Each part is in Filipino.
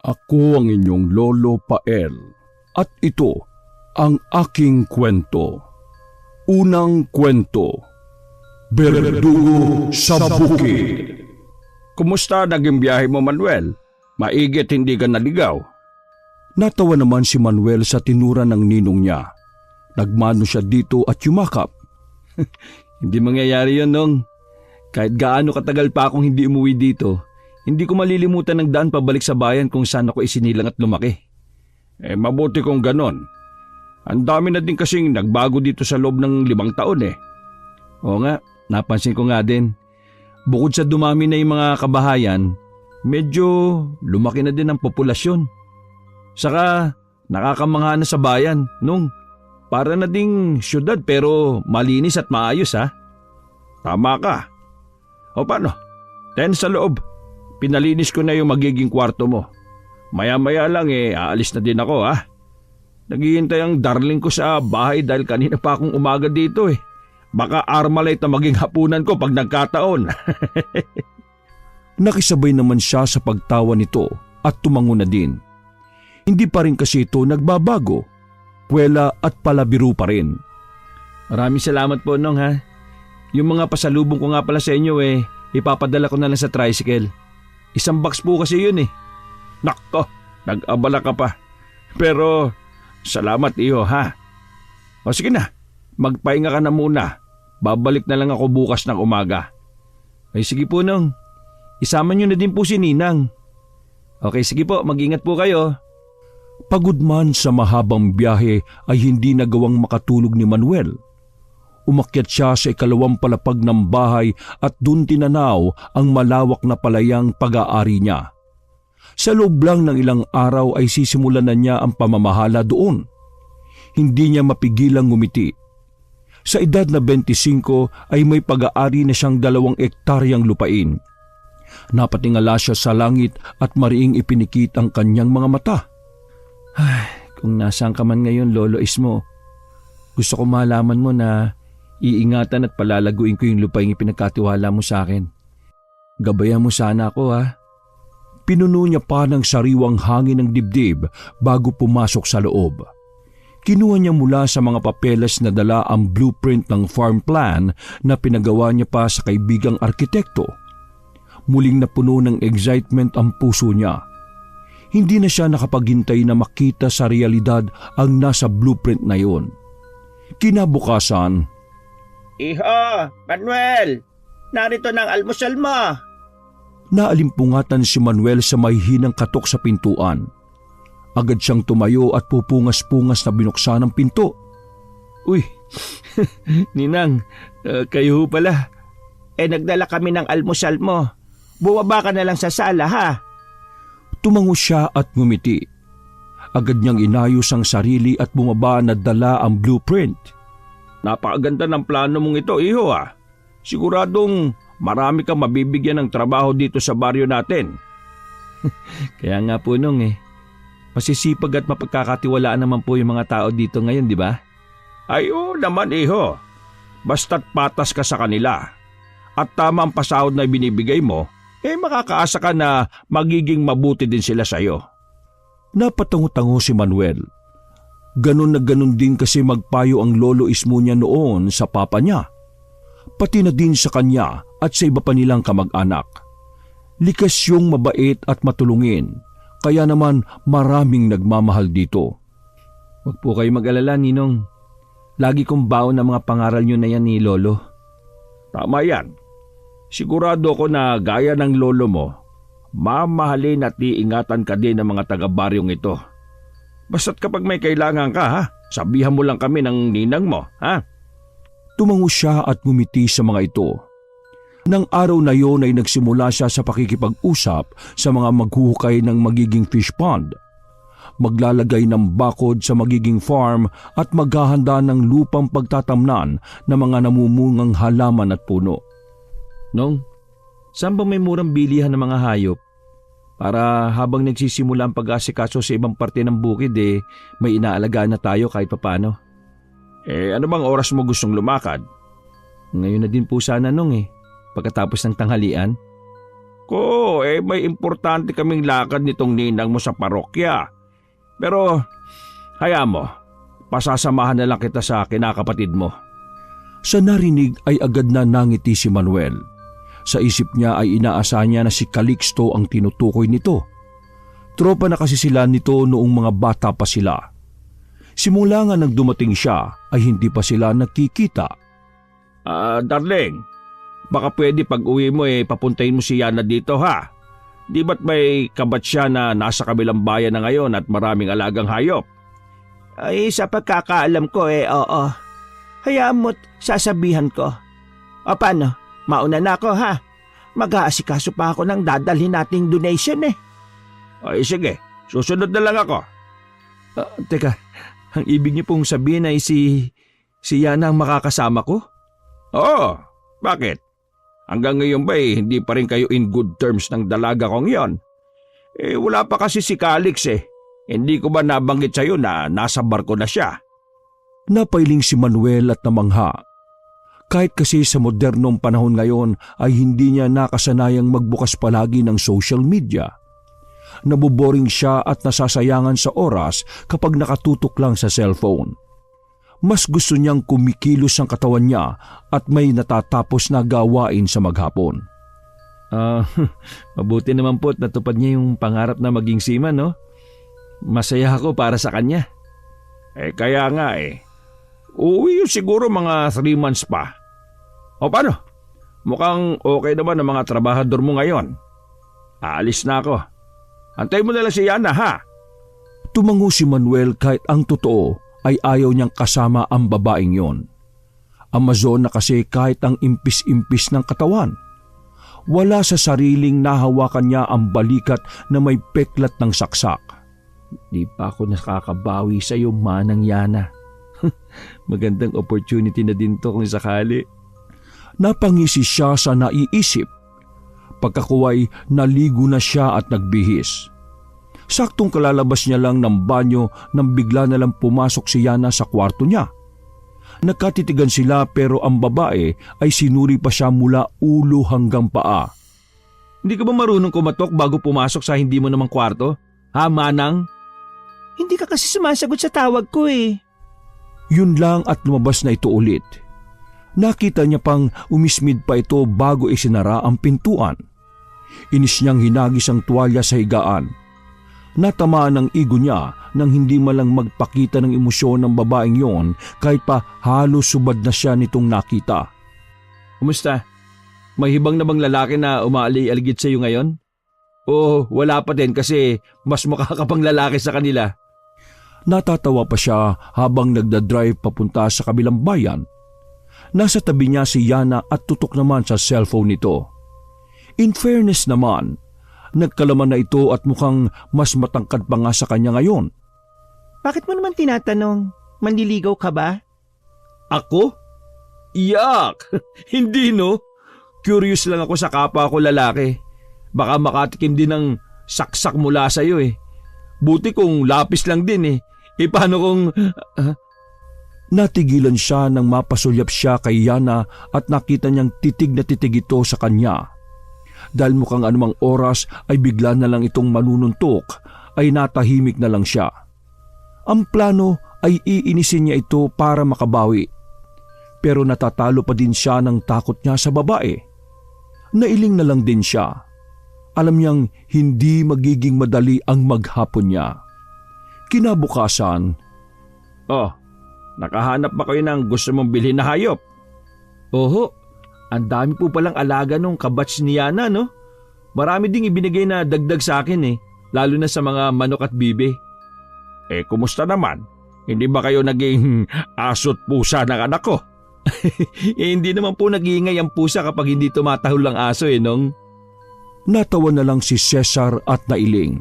Ako ang inyong Lolo Pael at ito ang aking kwento. Unang kwento, Berdugo sa Bukid. Kumusta naging biyahe mo, Manuel? Maigit hindi ka naligaw. Natawa naman si Manuel sa tinura ng ninong niya. Nagmano siya dito at yumakap. Hindi mangyayari yun, Nong. Kahit gaano katagal pa akong hindi umuwi dito, hindi ko malilimutan ng daan pabalik sa bayan kung saan ako isinilang at lumaki. Mabuti kung ganon. Ang dami na din kasing nagbago dito sa loob ng 5 taon eh. Oo nga, napansin ko nga din. Bukod sa dumami na yung mga kabahayan, medyo lumaki na din ang populasyon. Saka nakakamangha na sa bayan, Nong. Para na ding syudad pero malinis at maayos ha. Tama ka. O paano? Sa loob. Pinalinis ko na yung magiging kwarto mo. Maya-maya lang aalis na din ako ha. Naghihintay ang darling ko sa bahay dahil kanina pa akong umaga dito eh. Baka Armalite na maging hapunan ko pag nagkataon. Nakisabay naman siya sa pagtawa nito at tumango na din. Hindi pa rin kasi ito nagbabago. Puwela at palabiro pa rin. Maraming salamat po, Nong ha. Yung mga pasalubong ko nga pala sa inyo ipapadala ko na lang sa tricycle. 1 box po kasi yun eh. Nako, nag-abala ka pa. Pero salamat iyo ha. O sige na, magpahinga ka na muna. Babalik na lang ako bukas ng umaga. Ay sige po, Nong. Isama nyo na din po si Ninang. Okay, sige po, mag-ingat po kayo. Pagod man sa mahabang biyahe ay hindi nagawang makatulog ni Manuel. Umakyat siya sa 2 palapag ng bahay at dun tinanaw ang malawak na palayang pag-aari niya. Sa loob lang ng ilang araw ay sisimulan na niya ang pamamahala doon. Hindi niya mapigilang ngumiti. Sa edad na 25 ay may pag-aari na siyang 2 ektaryang lupain. Napatingala siya sa langit at mariing ipinikit ang kanyang mga mata. Ay, kung nasaan ka man ngayon, Lolo Ismo, gusto ko malaman mo na iingatan at palalaguin ko yung lupaing ipinagkatiwala mo sa akin. Gabayan mo sana ako ha. Pinuno niya pa ng sariwang hangin ng dibdib bago pumasok sa loob. Kinuha niya mula sa mga papeles na dala ang blueprint ng farm plan na pinagawa niya pa sa kaibigang arkitekto. Muling napuno ng excitement ang puso niya. Hindi na siya nakapaghintay na makita sa realidad ang nasa blueprint na yon. Kinabukasan, Iho, Manuel, narito ng almusal mo. Naalimpungatan si Manuel sa mahihinang katok sa pintuan. Agad siyang tumayo at pupungas-pungas na binuksan ang pinto. Uy, Ninang, kayo ho pala. Nagdala kami ng almusal mo. Bumaba ka na lang sa sala ha. Tumango siya at ngumiti. Agad niyang inayos ang sarili at bumaba na dala ang blueprint. Napakaganda ng plano mong ito, iho ha. Siguradong marami kang mabibigyan ng trabaho dito sa baryo natin. Kaya nga po, Nong masisipag at mapagkakatiwalaan naman po yung mga tao dito ngayon, di ba? Ay oo naman, iho. Basta't patas ka sa kanila at tama ang pasahod na binibigay mo, makakaasa ka na magiging mabuti din sila sa'yo. Napatango-tango si Manuel. Ganon na ganon din kasi magpayo ang Lolo Ismo niya noon sa papa niya. Pati na din sa kanya at sa iba pa nilang kamag-anak. Likas yung mabait at matulungin, kaya naman maraming nagmamahal dito. Huwag po kayo mag-alala, Ninong. Lagi kong baon ang mga pangaral nyo na yan ni Lolo. Tama yan. Sigurado ko na gaya ng lolo mo, mamahalin at iingatan ka din ng mga taga-baryong ito. Basta't kapag may kailangan ka ha, sabihan mo lang kami ng ninang mo ha. Tumango siya at ngumiti sa mga ito. Nang araw na yon ay nagsimula siya sa pakikipag-usap sa mga maghuhukay ng magiging fish pond. Maglalagay ng bakod sa magiging farm at maghahanda ng lupang pagtatamnan ng mga namumungang halaman at puno. Nong, saan ba may murang bilihan ng mga hayop? Para habang nagsisimula ang pag-asikaso sa ibang parte ng bukid may inaalagaan na tayo kahit papano. Ano bang oras mo gustong lumakad? Ngayon na din po sana, Nong pagkatapos ng tanghalian. ko, may importante kaming lakad nitong ninang mo sa parokya. Pero, hayaan mo, pasasamahan na lang kita sa kinakapatid mo. Sa narinig ay agad na nangiti si Manuel. Sa isip niya ay inaasahan niya na si Calixto ang tinutukoy nito. Tropa na kasi sila nito noong mga bata pa sila. Simula nga nang dumating siya ay hindi pa sila nagkikita. Darling, baka pwede pag uwi mo papuntahin mo si Yana dito ha. Di ba't may kabat siya na nasa kabilang bayan na ngayon at maraming alagang hayop? Ay, sa pagkakaalam ko oo. Hayaan mo't sasabihan ko. O paano? Mauna na ako ha. Mag-aasikaso pa ako ng dadalhin nating donation Ay sige, susunod na lang ako. Teka, ang ibig niyo pong sabihin ay si Yana ang makakasama ko? Oo, bakit? Hanggang ngayon ba hindi pa rin kayo in good terms ng dalaga kong yon? Wala pa kasi si Calix Hindi ko ba nabanggit sa'yo na nasa barko na siya? Napailing si Manuel at namangha. Kahit kasi sa modernong panahon ngayon ay hindi niya nakasanayang magbukas palagi ng social media. Naboboring siya at nasasayangan sa oras kapag nakatutok lang sa cellphone. Mas gusto niyang kumikilos ang katawan niya at may natatapos na gawain sa maghapon. Mabuti naman po at natupad niya yung pangarap na maging seaman, no? Masaya ako para sa kanya. Kaya nga Uuwi yun siguro mga 3 months pa. O paano? Mukhang okay naman ang mga trabahador mo ngayon. Aalis na ako. Antay mo na lang si Yana ha. Tumango si Manuel kahit ang totoo ay ayaw niyang kasama ang babaeng yon. Amazon na kasi kahit ang impis-impis ng katawan. Wala sa sariling nahawakan niya ang balikat na may peklat ng saksak. Di pa ako nakakabawi sa iyo, Manang Yana. Magandang opportunity na din to kung sakali. Napangisi siya sa naiisip. Pagkakuway, naligo na siya at nagbihis. Saktong kalalabas niya lang ng banyo nang bigla na lang pumasok si Yana sa kwarto niya. Nagkatitigan sila pero ang babae ay sinuri pa siya mula ulo hanggang paa. Hindi ka ba marunong kumatok bago pumasok sa hindi mo namang kwarto? Ha, Manang? Hindi ka kasi sumasagot sa tawag ko Yun lang at lumabas na ito ulit. Nakita niya pang umismid pa ito bago isinara ang pintuan. Inis niyang hinagis ang tuwalya sa higaan. Natamaan ang igo niya nang hindi malang magpakita ng emosyon ng babaeng yon kahit pa halos subad na siya nitong nakita. Kumusta? May hibang na bang lalaki na umaalay-aligid sa iyo ngayon? O wala pa din kasi mas makakapang lalaki sa kanila? Natatawa pa siya habang nagdadrive papunta sa kabilang bayan. Nasa tabi niya si Yana at tutok naman sa cellphone nito. In fairness naman, nagkalaman na ito at mukhang mas matangkad pa nga sa kanya ngayon. Bakit mo naman tinatanong? Manliligaw ka ba? Ako? Iyak! Hindi no? Curious lang ako sa kapwa ko lalaki. Baka makatikim din ng saksak mula sa iyo Buti kung lapis lang din paano kung... Natigilan siya nang mapasulyap siya kay Yana at nakita niyang titig na titig ito sa kanya. Dahil mukhang anumang oras ay bigla na lang itong manununtok, ay natahimik na lang siya. Ang plano ay iinisin niya ito para makabawi. Pero natatalo pa din siya ng takot niya sa babae. Nailing na lang din siya. Alam niyang hindi magiging madali ang maghapon niya. Kinabukasan, nakahanap ba kayo ng gusto mong bilhin na hayop? Oho, ang dami po palang alaga nung kabats ni Yana, no? Marami ding ibinigay na dagdag sa akin lalo na sa mga manok at bibe. Kumusta naman? Hindi ba kayo naging aso't pusa ng anak ko? Hindi naman po nag-iingay ang pusa kapag hindi tumatahol ang aso nong. natawa na lang si Cesar at nailing.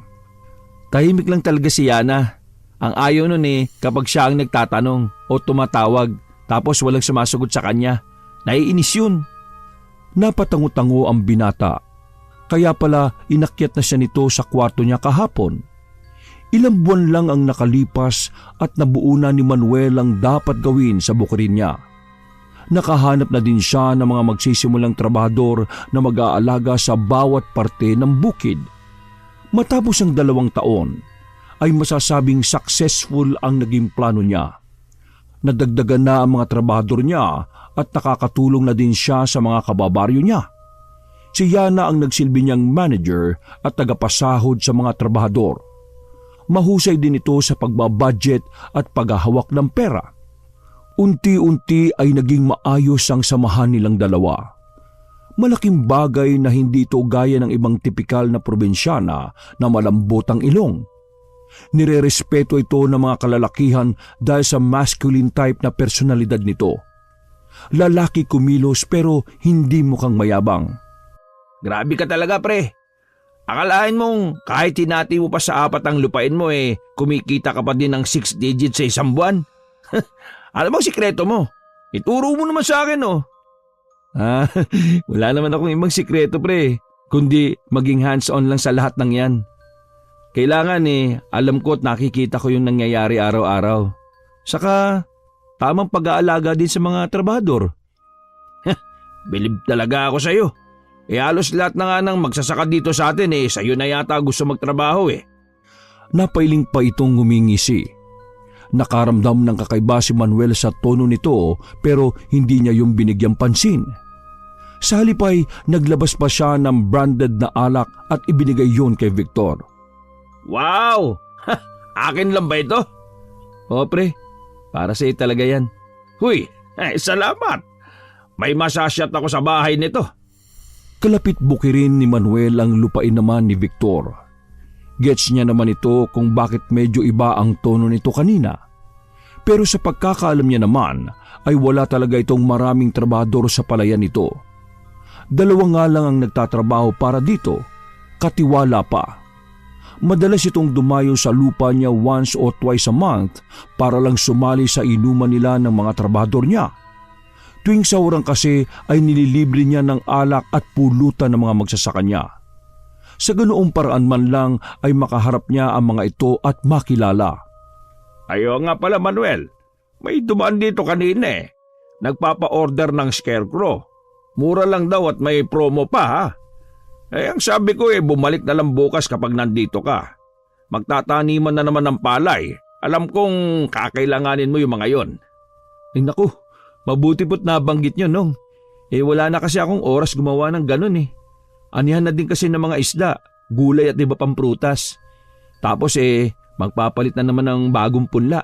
Tahimik lang talaga si Yana. Ang ayaw nun kapag siya ang nagtatanong o tumatawag tapos walang sumasagot sa kanya. Naiinis yun. Napatango-tango ang binata. Kaya pala inakyat na siya nito sa kwarto niya kahapon. Ilang buwan lang ang nakalipas at nabuo na ni Manuel ang dapat gawin sa bukirin niya. nakahanap na din siya ng mga magsisimulang trabahador na mag-aalaga sa bawat parte ng bukid. Matapos ang 2 taon, ay masasabing successful ang naging plano niya. Nadagdagan na ang mga trabahador niya at nakakatulong na din siya sa mga kababaryo niya. Si Yana ang nagsilbi niyang manager at tagapasahod sa mga trabahador. Mahusay din ito sa pagbabudget at paghahawak ng pera. Unti-unti ay naging maayos ang samahan nilang dalawa. Malaking bagay na hindi ito gaya ng ibang tipikal na probinsyana na malambot ang ilong. Nirerespeto ito ng mga kalalakihan dahil sa masculine type na personalidad nito. Lalaki kumilos pero hindi mukhang mayabang. Grabe ka talaga, pre. Akalain mong kahit hinati mo pa sa 4 ang lupain mo kumikita ka pa din ng 6 digits sa isang buwan? Alam mo ang sikreto mo? Ituro mo naman sa akin, oh. Wala naman akong ibang sikreto, pre. Kundi maging hands-on lang sa lahat ng yan. Kailangan alam ko at nakikita ko yung nangyayari araw-araw. Saka, tamang pag-aalaga din sa mga trabahador. Bilib talaga ako sa'yo. Halos lahat na nga ng magsasaka dito sa atin sa'yo na yata gusto magtrabaho Napailing pa itong ngumingisi. Nakaramdam ng kakaiba si Manuel sa tono nito pero hindi niya yung binigyang pansin. Sa halip ay naglabas pa siya ng branded na alak at ibinigay yun kay Victor. Wow! Akin lang ba ito? O pre, para sa'yo talaga yan. Huy, salamat. May masasyat ako sa bahay nito. Kalapit bukirin ni Manuel ang lupain naman ni Victor. Gets niya naman ito kung bakit medyo iba ang tono nito kanina. Pero sa pagkakaalam niya naman ay wala talaga itong maraming trabahador sa palayan nito. 2 nga lang ang nagtatrabaho para dito, katiwala pa. Madalas itong dumayo sa lupa niya once or twice a month para lang sumali sa inuman nila ng mga trabahador niya. Tuwing sahurang kasi ay nililibre niya ng alak at pulutan ng mga magsasaka niya. Sa ganoong paraan man lang ay makaharap niya ang mga ito at makilala. Ayo nga pala, Manuel. May dumaan dito kanina Nagpapa-order ng scarecrow. Mura lang daw at may promo pa ha. Ang sabi ko bumalik na lang bukas kapag nandito ka. Magtataniman na naman ng palay. Alam kong kakailanganin mo yung mga yon. Naku, mabuti po't nabanggit nyo nung. Wala na kasi akong oras gumawa ng ganun Anihan na din kasi ng mga isda, gulay at iba pang prutas. Tapos magpapalit na naman ng bagong punla.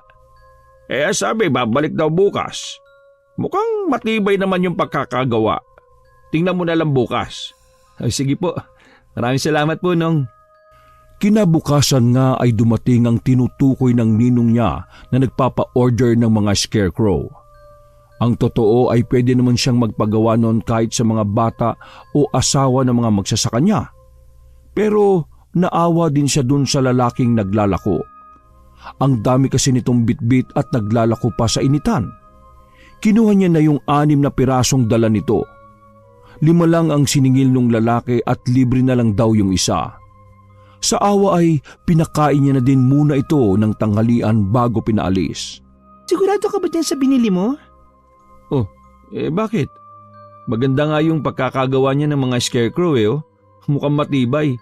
Sabi babalik daw bukas. Mukhang matibay naman yung pagkakagawa. Tingnan mo na lang bukas. Ay sige po, maraming salamat po nung. Kinabukasan nga ay dumating ang tinutukoy ng ninong niya na nagpapa-order ng mga scarecrow. Ang totoo ay pwede naman siyang magpagawa noon kahit sa mga bata o asawa ng mga magsasaka niya. Pero naawa din siya dun sa lalaking naglalako. Ang dami kasi nitong bitbit at naglalako pa sa initan. Kinuha niya na yung 6 na pirasong dala nito. 5 lang ang siningil nung lalaki at libre na lang daw yung isa. Sa awa ay pinakain niya na din muna ito ng tanghalian bago pinaalis. Sigurado ka ba dyan sa binili mo? Bakit? Maganda nga yung pagkakagawa niya ng mga scarecrow Mukhang matibay.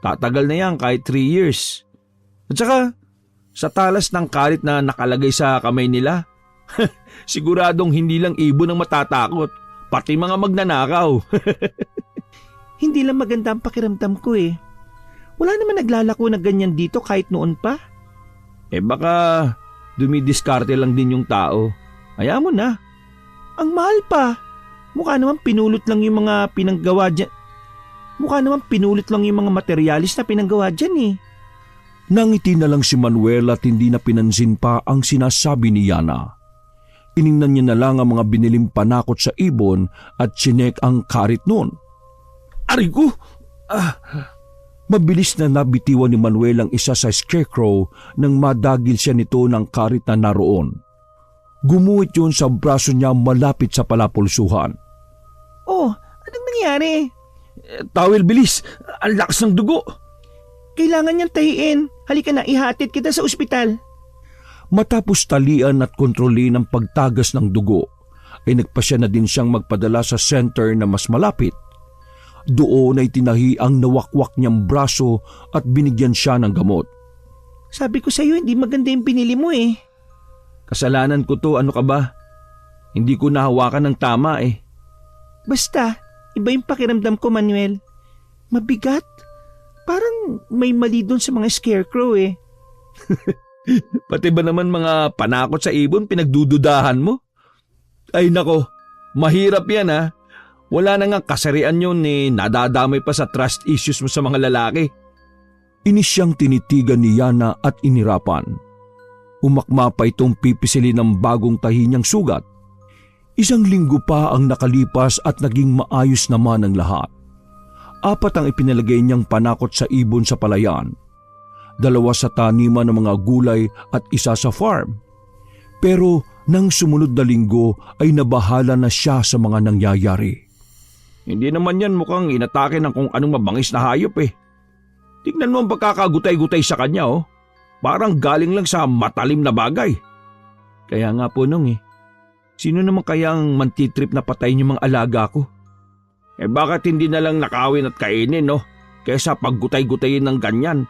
Tatagal na yan kahit 3 years. At saka, sa talas ng karit na nakalagay sa kamay nila, siguradong hindi lang ibon ang matatakot, pati mga magnanakaw. Hindi lang maganda ang pakiramdam ko Wala naman naglalako na ganyan dito kahit noon pa. Baka dumidiskarte lang din yung tao. Hayaan mo na. Ang mahal pa. Mukha naman pinulot lang yung mga pinanggawa dyan. Mukha naman pinulot lang yung mga materialis na pinanggawa dyan Nangiti na lang si Manuel at hindi na pinansin pa ang sinasabi ni Yana. Tiningnan niya na lang ang mga biniling panakot sa ibon at chinek ang karit noon. Aray ko! Mabilis na nabitiwan ni Manuel ang isa sa scarecrow nang madagil siya nito ng karit na naroon. Gumuhit yun sa braso niya malapit sa palapulsuhan. Oh, anong nangyari? Tawel, bilis! Ang lakas ng dugo! Kailangan niyang tahiin. Halika na, ihatid kita sa ospital. Matapos talian at kontrolin ang pagtagas ng dugo, ay nagpasya na din siyang magpadala sa center na mas malapit. Doon ay tinahi ang nawakwak niyang braso at binigyan siya ng gamot. Sabi ko sa'yo, hindi maganda yung pinili mo eh. Kasalanan ko to, ano ka ba? Hindi ko nahawakan ng tama eh. Basta, iba yung pakiramdam ko, Manuel. Mabigat. Parang may mali doon sa mga scarecrow eh. Pati ba naman mga panakot sa ibon pinagdududahan mo? Ay nako, mahirap yan ha. Wala na nga kasarian yun eh, nadadamay pa sa trust issues mo sa mga lalaki. Inis siyang tinitigan ni Yana at inirapan. Umakma pa itong pipisilin ng bagong tahi niyang sugat. 1 linggo pa ang nakalipas at naging maayos naman ang lahat. 4 ang ipinalagay niyang panakot sa ibon sa palayan. 2 sa taniman ng mga gulay at 1 sa farm. Pero nang sumunod na linggo ay nabahala na siya sa mga nangyayari. Hindi naman yan mukhang inatake ng kung anong mabangis na hayop eh. Tignan mo ang pagkakagutay-gutay sa kanya oh. Parang galing lang sa matalim na bagay. Kaya nga po nung eh, sino naman kayang mantitrip na patayin yung mga alaga ko? Eh bakit hindi na lang nakawin at kainin no? Kesa paggutay-gutayin ng ganyan.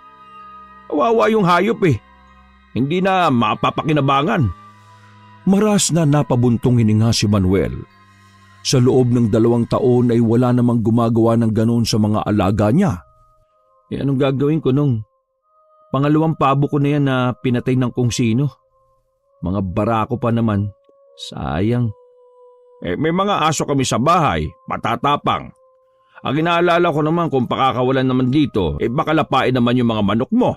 Kawawa yung hayop eh. Hindi na mapapakinabangan. Maras na napabuntong hininga si Manuel. Sa loob ng 2 taon ay wala namang gumagawa ng ganon sa mga alaga niya. Eh anong gagawin ko nung? Pangalawang pabo ko na yan na pinatay ng kung sino. Mga barako pa naman. Sayang. Eh may mga aso kami sa bahay, matatapang. Ang inaalala ko naman kung pakakawalan naman dito, eh baka lapain naman yung mga manok mo.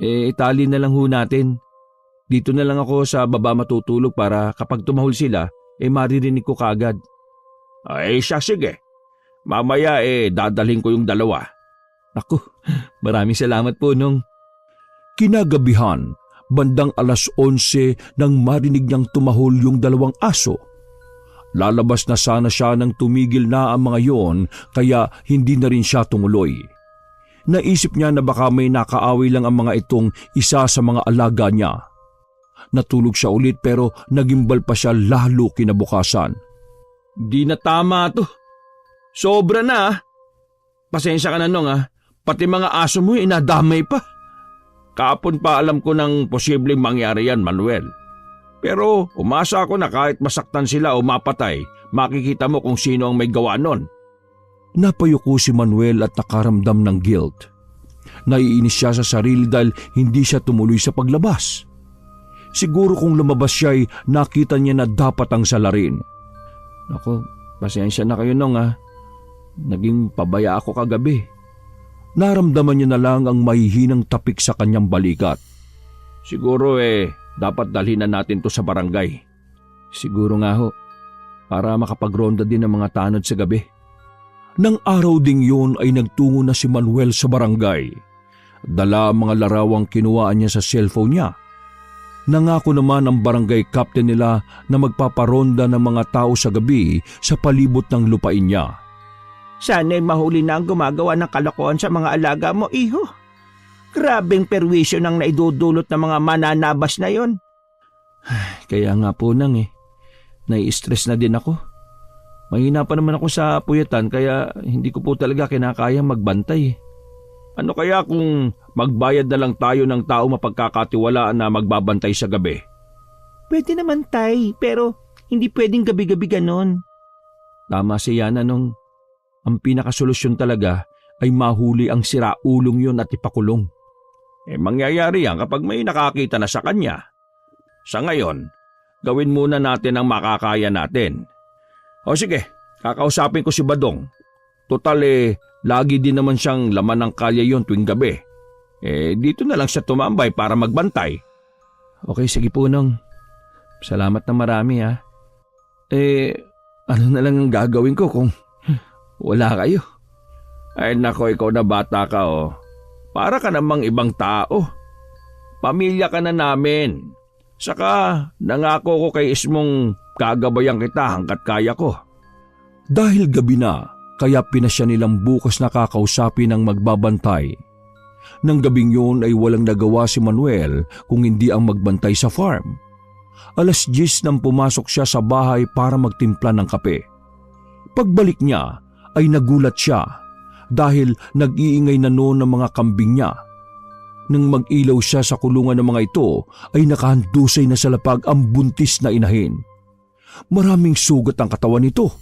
Eh itali na lang ho natin. Dito na lang ako sa baba matutulog para kapag tumahol sila, eh maririnig ko kagad. Ay siya sige. Mamaya dadalhin ko yung 2. Naku, maraming salamat po nung. Kinagabihan, bandang 11:00 nang marinig niyang tumahol yung 2 aso. Lalabas na sana siya nang tumigil na ang mga yon kaya hindi na rin siya tumuloy. Naisip niya na baka may nakaaway lang ang mga itong isa sa mga alaga niya. Natulog siya ulit pero nagimbal pa siya lalo kinabukasan. Di na tama to. Sobra na. Pasensya ka na nung Pati mga aso mo inadamay pa. Kapon pa alam ko ng posibleng mangyari yan, Manuel. Pero umasa ako na kahit masaktan sila o mapatay, makikita mo kung sino ang may gawa nun. Napayuko si Manuel at nakaramdam ng guilt. Naiinis siya sa sarili dahil hindi siya tumuloy sa paglabas. Siguro kung lumabas siya ay nakita niya na dapat ang salarin. Naku, pasensya na kayo nung Naging pabaya ako kagabi. Naramdaman niya na lang ang mahihinang tapik sa kanyang balikat. Siguro dapat dalhin na natin to sa barangay. Siguro nga ho, para makapagronda din ng mga tanod sa gabi. Nang araw ding yun ay nagtungo na si Manuel sa barangay. Dala ang mga larawang kinuhaan niya sa cellphone niya. Nangako naman ang barangay captain nila na magpaparonda ng mga tao sa gabi sa palibot ng lupain niya. Sana'y mahuli na ang gumagawa ng kalokohan sa mga alaga mo, iho. Grabeng perwisyo nang naidudulot ng mga mananabas na yon. Kaya nga po nang nai-stress na din ako. Mahina pa naman ako sa puyatan kaya hindi ko po talaga kinakayang magbantay. Ano kaya kung magbayad na lang tayo ng tao mapagkakatiwalaan na magbabantay sa gabi? Pwede naman tay, pero hindi pwedeng gabi-gabi ganon. Tama si Yana nung ang pinakasolusyon talaga ay mahuli ang siraulong yon at ipakulong. Mangyayari yan kapag may nakakita na sa kanya. Sa ngayon, gawin muna natin ang makakaya natin. O sige, kakausapin ko si Badong. Total lagi din naman siyang laman ng kalye yon tuwing gabi. Dito na lang siya tumambay para magbantay. Okay, sige po nung. Salamat na marami ano na lang ang gagawin ko kung wala kayo? Ay nako, ikaw na bata ka Para ka namang ibang tao. Pamilya ka na namin. Saka nangako ko kay Ismong gagabayan kita hanggat kaya ko. Dahil gabi na, kaya pinasya nilang bukas na kakausapin ang magbabantay. Nang gabing yun ay walang nagawa si Manuel kung hindi ang magbantay sa farm. 10:00 nang pumasok siya sa bahay para magtimpla ng kape. Pagbalik niya ay nagulat siya dahil nag-iingay na noon ng mga kambing niya. Nang mag-ilaw siya sa kulungan ng mga ito ay nakahandusay na sa lapag ang buntis na inahin. Maraming sugat ang katawan nito.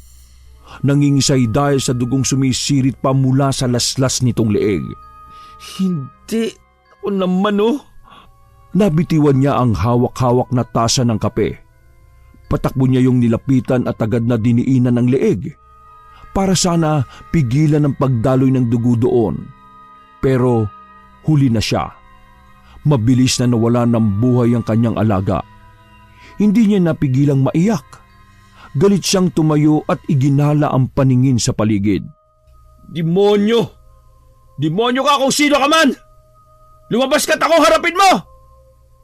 Nangingisay dahil sa dugong sumisirit pa mula sa laslas nitong leeg. Hindi. Ako naman oh. Nabitiwan niya ang hawak-hawak na tasa ng kape. Patakbo niya yung nilapitan at agad na diniinan ng leeg para sana pigilan ang pagdaloy ng dugo doon. Pero huli na siya. Mabilis na nawala ng buhay ang kanyang alaga. Hindi niya napigilang maiyak. Galit siyang tumayo at iginala ang paningin sa paligid. Demonyo! Demonyo ka kung sino ka man! Lumabas ka't ako harapin mo!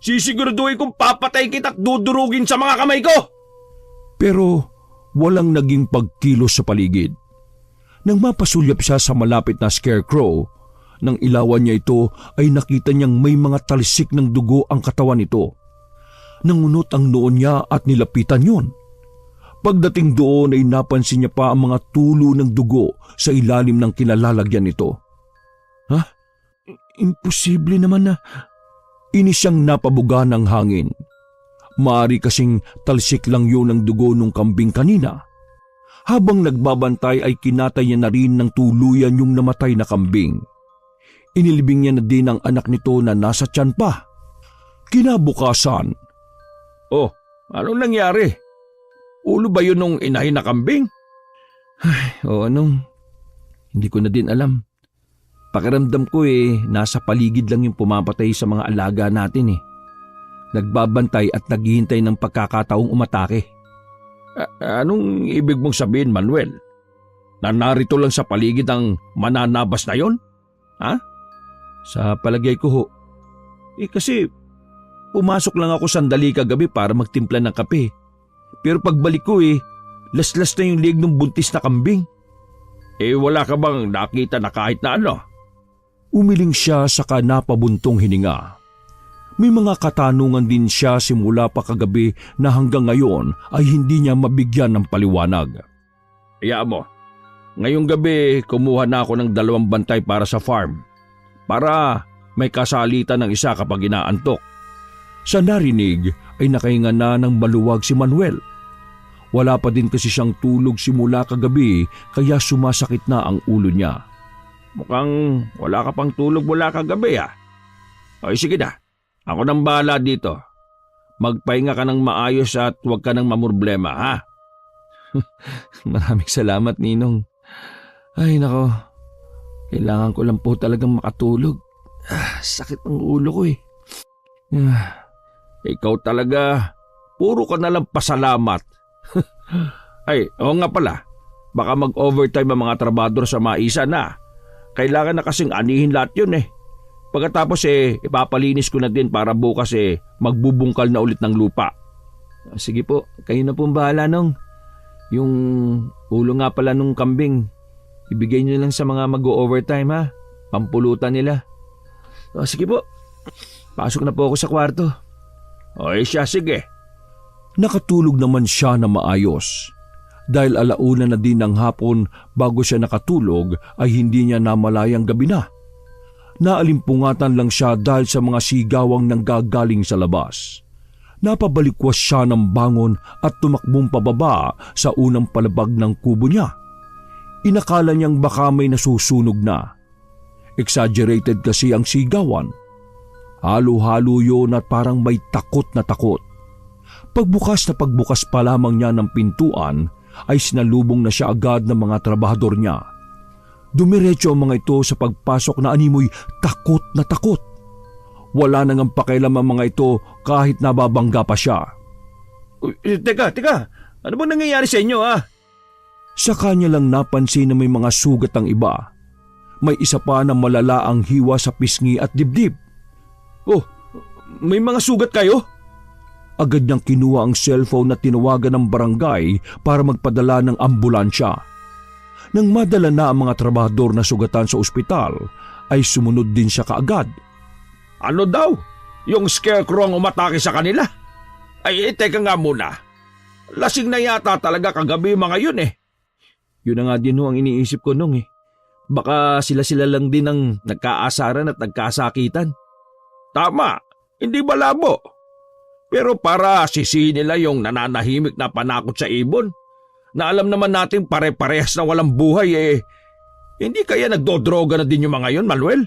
Sisiguraduhin kong papatay kita at dudurugin sa mga kamay ko! Pero walang naging pagkilos sa paligid. Nang mapasulyap siya sa malapit na scarecrow, nang ilawan niya ito ay nakita niyang may mga talisik ng dugo ang katawan nito. Nangunot ang noon niya at nilapitan yun. Pagdating doon ay napansin niya pa ang mga tulo ng dugo sa ilalim ng kinalalagyan nito. Ha? Imposible naman na. Inis siyang napabuga ng hangin. Maari kasing talsik lang yun ang dugo ng kambing kanina. Habang nagbabantay ay kinatay niya na rin ng tuluyan yung namatay na kambing. Inilibing niya na din ang anak nito na nasa tiyan pa. Kinabukasan. Oh, anong nangyari? Ulo ba yun nung inahin na kambing? Oo, hindi ko na din alam. Pakiramdam ko nasa paligid lang yung pumapatay sa mga alaga natin. Nagbabantay at naghihintay ng pagkakataong umatake. Anong ibig mong sabihin, Manuel? Na narito lang sa paligid ang mananabas na yon? Ha? Sa palagay ko ho. Kasi pumasok lang ako sandali kagabi para magtimpla ng kape. Pero pagbalik ko laslas na yung liig ng buntis na kambing. Wala ka bang nakita na kahit na ano? Umiling siya sa napabuntong hininga. May mga katanungan din siya simula pa kagabi na hanggang ngayon ay hindi niya mabigyan ng paliwanag. Hayaan mo, ngayong gabi kumuha na ako ng 2 bantay para sa farm. Para may kasalitan ng isa kapag inaantok. Sa narinig ay nakahinga na ng maluwag si Manuel. Wala pa din kasi siyang tulog simula kagabi kaya sumasakit na ang ulo niya. Mukhang wala ka pang tulog mula kagabi O sige na, ako nang bahala dito. Magpahinga ka ng maayos at huwag ka nang mamroblema, ha? Maraming salamat, Ninong. Ay nako, kailangan ko lang po talagang makatulog. Sakit ng ulo ko Ikaw talaga, puro ka na lang pasalamat. Ay, oo nga pala, baka mag-overtime ang mga trabador sa maisa na. Kailangan na kasing anihin lahat yun Pagkatapos ipapalinis ko na din para bukas magbubungkal na ulit ng lupa. Sige po, kayo na pong bahala nong. Yung ulo nga pala nung kambing, ibigay nyo lang sa mga mag-overtime ha. Pampulutan nila. Sige po, pasok na po ako sa kwarto. Siya, sige. Nakatulog naman siya na maayos. Dahil 1:00 na din ng hapon bago siya nakatulog ay hindi niya namalayang gabi na. Naalimpungatan lang siya dahil sa mga sigawang nanggagaling sa labas. Napabalikwas siya ng bangon at tumakbong pababa sa unang palabag ng kubo niya. Inakala niyang baka may nasusunog na. Exaggerated kasi ang sigawan. Halo-halo yun at parang may takot na takot. Pagbukas pa lamang niya ng pintuan ay sinalubong na siya agad ng mga trabahador niya. Dumiretso ang mga ito sa pagpasok na animoy takot na takot. Wala nang ang pakialam ang mga ito kahit nababangga pa siya. Teka, ano bang nangyayari sa inyo Sa kanya lang napansin na may mga sugat ang iba. May isa pa na malala ang hiwa sa pisngi at dibdib. May mga sugat kayo? Agad niyang kinuha ang cellphone at tinawagan ng barangay para magpadala ng ambulansya. Nang madala na ang mga trabahador na sugatan sa ospital, ay sumunod din siya kaagad. Ano daw? Yung scarecrow ang umatake sa kanila? Ay, teka nga muna. Lasing na yata talaga kagabi mga yun eh. Yun na nga din ho ang iniisip ko nung eh. Baka sila-sila lang din ang nagkaasaran at nagkasakitan. Tama, hindi ba labo? Pero para sisihin nila yung nananahimik na panakot sa ibon, na alam naman natin pare-parehas na walang buhay eh, hindi kaya nagdodroga na din yung mga yun, Manuel?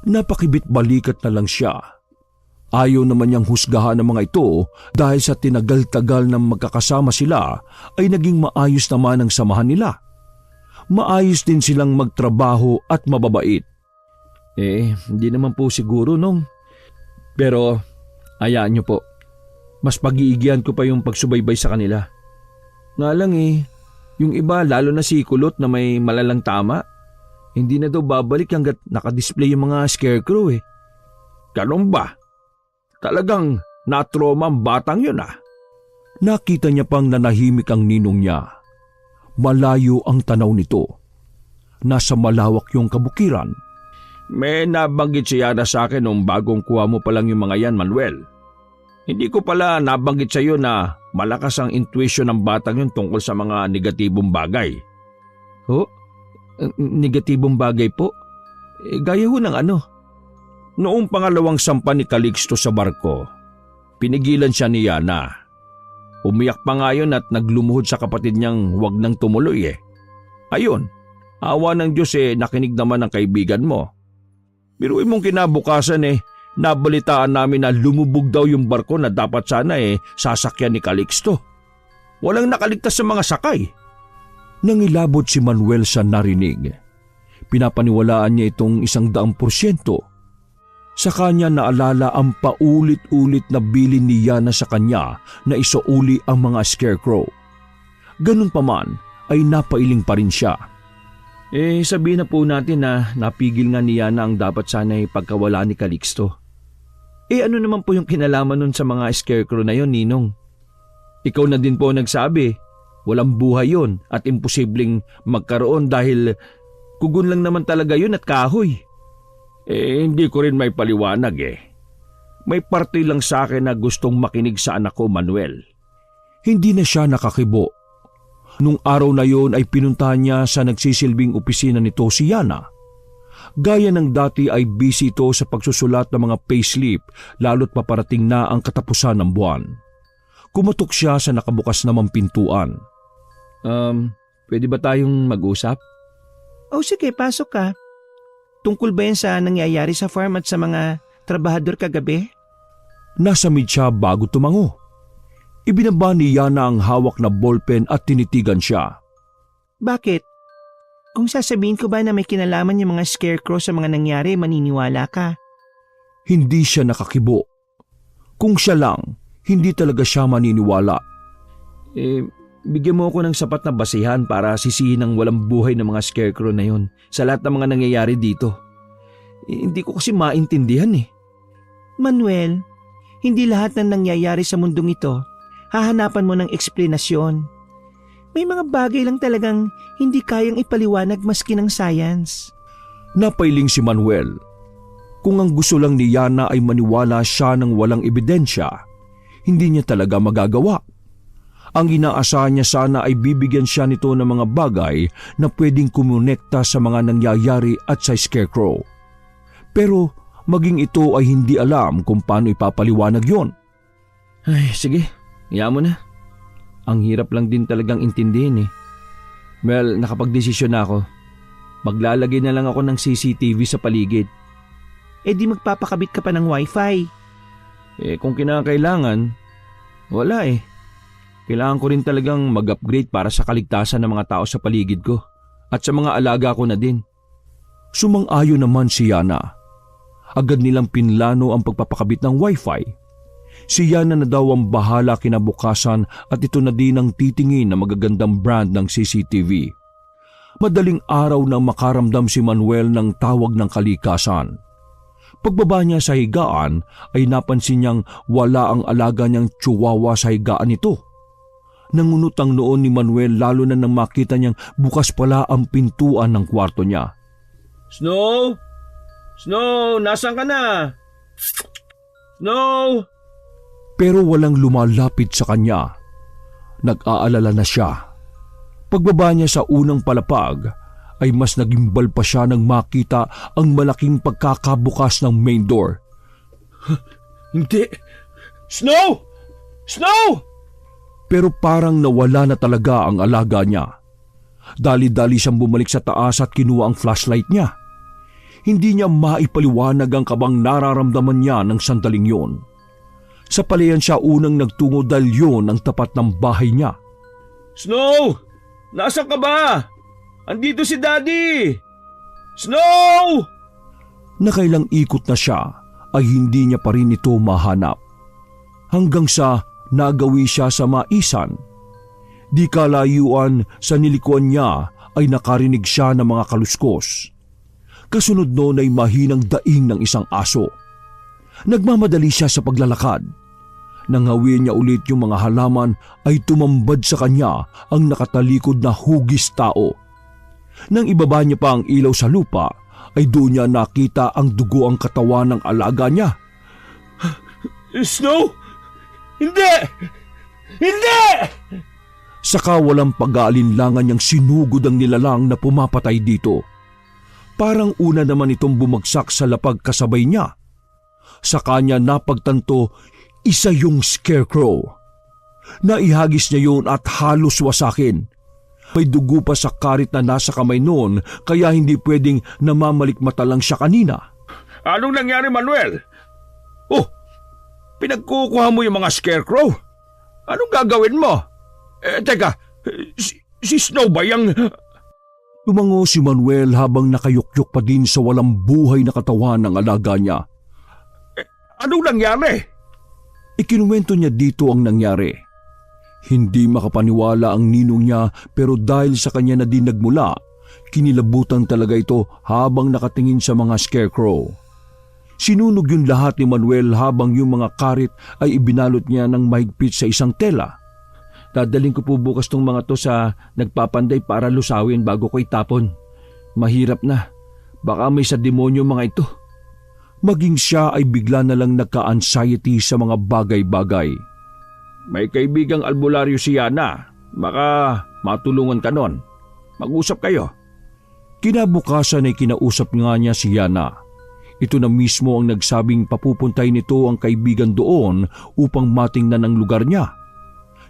Napakibit balikat na lang siya. Ayaw naman niyang husgahan ng mga ito dahil sa tinagal-tagal na magkakasama sila ay naging maayos naman ang samahan nila. Maayos din silang magtrabaho at mababait. Hindi naman po siguro nung. Pero, hayaan niyo po. Mas pag-iigihan ko pa yung pagsubaybay sa kanila. Nga lang yung iba lalo na si Kulot na may malalang tama, hindi na daw babalik hanggat nakadisplay yung mga scarecrow eh. Ganun ba? Talagang na-trauma ang batang yun ah. Nakita niya pang nanahimik ang ninong niya. Malayo ang tanaw nito. Nasa malawak yung kabukiran. May nabanggit siya na sa akin nung bagong kuha mo pa lang yung mga yan, Manuel. Hindi ko pala nabanggit sa iyo na malakas ang intuition ng batang yun tungkol sa mga negatibong bagay. Negatibong bagay po? Gaya ho ng ano? Noong pangalawang sampa ni Calixto sa barko, pinigilan siya ni Yana. Umiyak pa nga yun at naglumuhod sa kapatid niyang huwag nang tumuloy eh. Ayun, awa ng Diyos nakinig naman ang kaibigan mo. Biruin mong kinabukasan nabalitaan namin na lumubog daw yung barko na dapat sana sasakyan ni Calixto. Walang nakaligtas sa mga sakay. Nangilabot si Manuel sa narinig. Pinapaniwalaan niya itong 100%. Sa kanya naalala ang paulit-ulit na bilin ni Yana sa kanya na isauli ang mga scarecrow. Ganun pa man ay napailing pa rin siya. Sabihin na po natin na napigil nga ni Yana ang dapat sana'y pagkawala ni Calixto. Ano naman po yung kinalaman nun sa mga scarecrow na yon, Ninong? Ikaw na din po nagsabi, walang buhay yon at imposibleng magkaroon dahil kugon lang naman talaga yun at kahoy. Hindi ko rin may paliwanag May parte lang sa akin na gustong makinig sa anak ko, Manuel. Hindi na siya nakakibo. Nung araw na yon ay pinuntahan niya sa nagsisilbing opisina nito si Yana. Gaya ng dati ay busy ito sa pagsusulat ng mga payslip lalo't paparating na ang katapusan ng buwan. Kumatok siya sa nakabukas namang pintuan. Pwede ba tayong mag-usap? Sige, pasok ka. Tungkol ba yan sa nangyayari sa farm at sa mga trabahador kagabi? Nasamid siya bago tumango. Ibinaba ni Yana ang hawak na ballpen at tinitigan siya. Bakit? Kung sasabihin ko ba na may kinalaman yung mga scarecrow sa mga nangyari, maniniwala ka? Hindi siya nakakibo. Kung siya lang, hindi talaga siya maniniwala. Bigyan mo ako ng sapat na basihan para sisihin ang walang buhay ng mga scarecrow na yon sa lahat ng mga nangyayari dito. Hindi ko kasi maintindihan Manuel, hindi lahat ng nangyayari sa mundong ito hahanapan mo ng eksplanasyon. May mga bagay lang talagang hindi kayang ipaliwanag maski ng science. Napailing si Manuel. Kung ang gusto lang ni Yana ay maniwala siya ng walang ebidensya, hindi niya talaga magagawa. Ang inaasahan niya sana ay bibigyan siya nito ng mga bagay na pwedeng kumonekta sa mga nangyayari at sa scarecrow. Pero maging ito ay hindi alam kung paano ipapaliwanag yon. Sige, iyan mo na. Ang hirap lang din talagang intindihin Well, nakapagdesisyon na ako. Maglalagay na lang ako ng CCTV sa paligid. Di magpapakabit ka pa ng wifi. Kung kinakailangan, wala Kailangan ko rin talagang mag-upgrade para sa kaligtasan ng mga tao sa paligid ko at sa mga alaga ko na din. Sumang-ayon naman si Yana. Agad nilang pinlano ang pagpapakabit ng wifi. Si Yana na daw ang bahala kinabukasan at ito na din ang titingin na magagandang brand ng CCTV. Madaling araw nang makaramdam si Manuel ng tawag ng kalikasan. Pagbaba niya sa higaan ay napansin niyang wala ang alaga niyang chihuahua sa higaan nito. Nangunot ang noon ni Manuel lalo na nang makita niyang bukas pala ang pintuan ng kwarto niya. Snow! Snow! Nasaan ka na? Snow! pero walang lumalapit sa kanya. Nag-aalala na siya. Pagbaba niya sa unang palapag ay mas nagimbal pa siya nang makita ang malaking pagkakabukas ng main door. Hindi! Snow! Snow! Pero parang nawala na talaga ang alaga niya. Dali-dali siyang bumalik sa taas at kinuha ang flashlight niya. Hindi niya maipaliwanag ang kabang nararamdaman niya ng sandaling yun. Sa palayan siya unang nagtungo dahil yun ang tapat ng bahay niya. Snow! Nasaan ka ba? Andito si Daddy! Snow! Nakailang ikot na siya ay hindi niya pa rin ito mahanap. Hanggang sa nagawi siya sa maisan. Di kalayuan sa nilikuan niya ay nakarinig siya ng mga kaluskos. Kasunod noon ay mahinang daing ng isang aso. Nagmamadali siya sa paglalakad. Nang hawin niya ulit yung mga halaman ay tumambad sa kanya ang nakatalikod na hugis tao. Nang ibaba niya pa ang ilaw sa lupa ay doon niya nakita ang dugo ang katawan ng alaga niya. Snow! Hindi! Hindi! Saka walang pag-aalinlangan niyang sinugod ang nilalang na pumapatay dito. Parang una naman itong bumagsak sa lapag kasabay niya. Sa kanya napagtanto, isa yung scarecrow. Naihagis niya yun at halos wasakin. May dugo pa sa karit na nasa kamay noon kaya hindi pwedeng namamalikmata lang siya kanina. Anong nangyari, Manuel? Oh, pinagkukuha mo yung mga scarecrow? Anong gagawin mo? Teka, si Snow ba yung... Tumango si Manuel habang nakayukyuk pa din sa walang buhay na katawan ng alaga niya. Anong nangyari? Ikinuwento niya dito ang nangyari. Hindi makapaniwala ang ninong niya pero dahil sa kanya na din nagmula, kinilabutan talaga ito habang nakatingin sa mga scarecrow. Sinunog yung lahat ni Manuel habang yung mga karit ay ibinalot niya ng mahigpit sa isang tela. Dadaling ko po bukas tong mga to sa nagpapanday para lusawin bago ko itapon. Mahirap na. Baka may sa demonyo mga ito. Maging siya ay bigla na lang nagka-anxiety sa mga bagay-bagay. May kaibigang albularyo si Yana. Baka matulungan ka nun. Mag-usap kayo. Kinabukasan ay kinausap nga niya si Yana. Ito na mismo ang nagsabing papupuntay nito ang kaibigan doon upang matingnan ang lugar niya.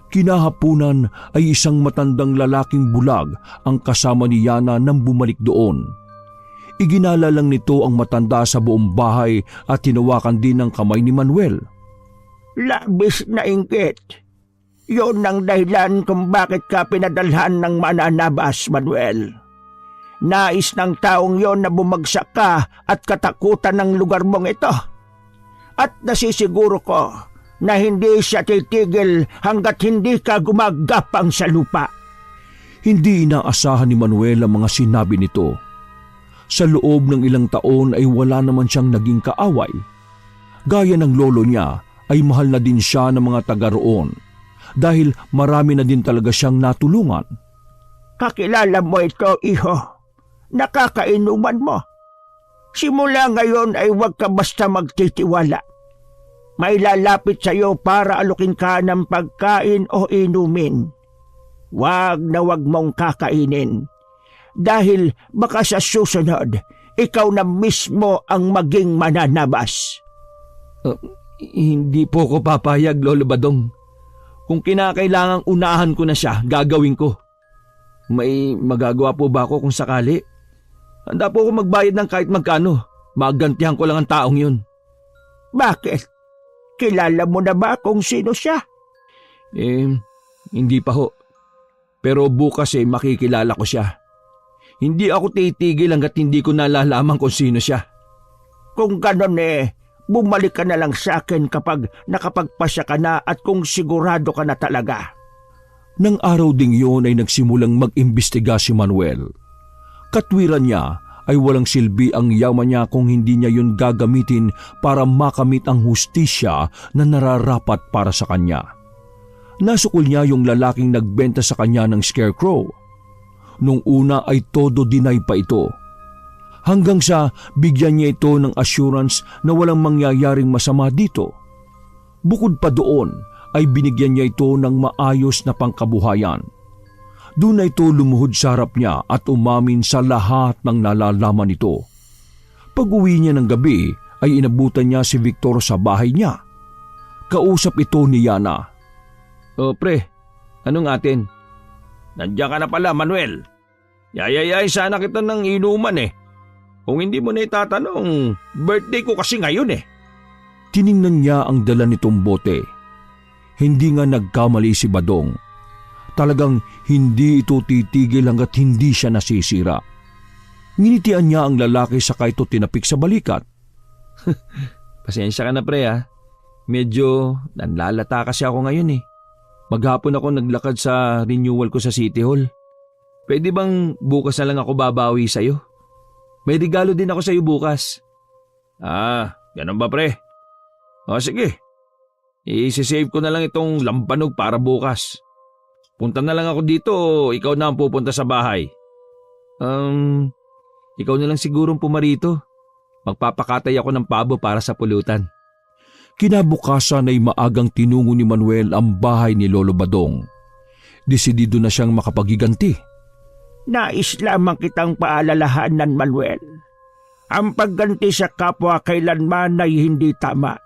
Kinahapunan ay isang matandang lalaking bulag ang kasama ni Yana nang bumalik doon. Iginala lang nito ang matanda sa buong bahay at tinawakan din ang kamay ni Manuel. Labis na inggit. Yun ang dahilan kung bakit ka pinadalhan ng mananabas, Manuel. Nais ng taong yon na bumagsak ka at katakutan ng lugar mong ito. At nasisiguro ko na hindi siya titigil hanggat hindi ka gumagapang sa lupa. Hindi inaasahan ni Manuel ang mga sinabi nito. Sa loob ng ilang taon ay wala naman siyang naging kaaway. Gaya ng lolo niya ay mahal na din siya ng mga taga roon dahil marami na din talaga siyang natulungan. Kakilala mo ito, iho. Nakakainuman mo. Simula ngayon ay huwag ka basta magtitiwala. May lalapit sa iyo para alukin ka ng pagkain o inumin. Wag na wag mong kakainin. Dahil baka sa susunod, ikaw na mismo ang maging mananabas. Hindi po ko papayag, Lolo Badong. Kung kinakailangang unahan ko na siya, gagawin ko. May magagawa po ba ako kung sakali? Handa po ako magbayad ng kahit magkano. Magantihan ko lang ang taong yun. Bakit? Kilala mo na ba kung sino siya? Hindi pa ho. Pero bukas makikilala ko siya. Hindi ako titigil hanggat hindi ko nalalaman kung sino siya. Kung ganon bumalik ka na lang sa akin kapag nakapagpasya ka na at kung sigurado ka na talaga. Nang araw ding yun ay nagsimulang mag-imbestiga si Manuel. Katwiran niya ay walang silbi ang yaman niya kung hindi niya yun gagamitin para makamit ang hustisya na nararapat para sa kanya. Nasukol niya yung lalaking nagbenta sa kanya ng scarecrow. Nung una ay todo deny pa ito. Hanggang sa bigyan niya ito ng assurance na walang mangyayaring masama dito. Bukod pa doon ay binigyan niya ito ng maayos na pangkabuhayan. Doon na ito lumuhod sa harap niya at umamin sa lahat ng nalalaman nito. Pag-uwi niya ng gabi ay inabutan niya si Victor sa bahay niya. Kausap ito ni Yana. O pre, anong atin? Nandiyan ka na pala, Manuel. Yayayay sana kita ng inuman eh. Kung hindi mo na itatanong, birthday ko kasi ngayon eh. Tiningnan niya ang dala nitong bote. Hindi nga nagkamali si Badong. Talagang hindi ito titigil hanggat hindi siya nasisira. Nginitian niya ang lalaki saka ito tinapik sa balikat. Pasensya ka na pre ha. Medyo nanlalata kasi ako ngayon eh. Maghapon ako naglakad sa renewal ko sa City Hall. Pwede bang bukas na lang ako babawi sa'yo? May regalo din ako sa'yo bukas. Ganun ba pre? O sige, i-save ko na lang itong lampanog para bukas. Punta na lang ako dito o ikaw na ang pupunta sa bahay? Ikaw na lang sigurong pumarito. Magpapakatay ako ng pabo para sa pulutan. Kinabukasan ay maagang tinungo ni Manuel ang bahay ni Lolo Badong. Desidido na siyang makapagiganti. Nais lamang kitang paalalahanan, Manuel. Ang pagganti sa kapwa kailanman ay hindi tama.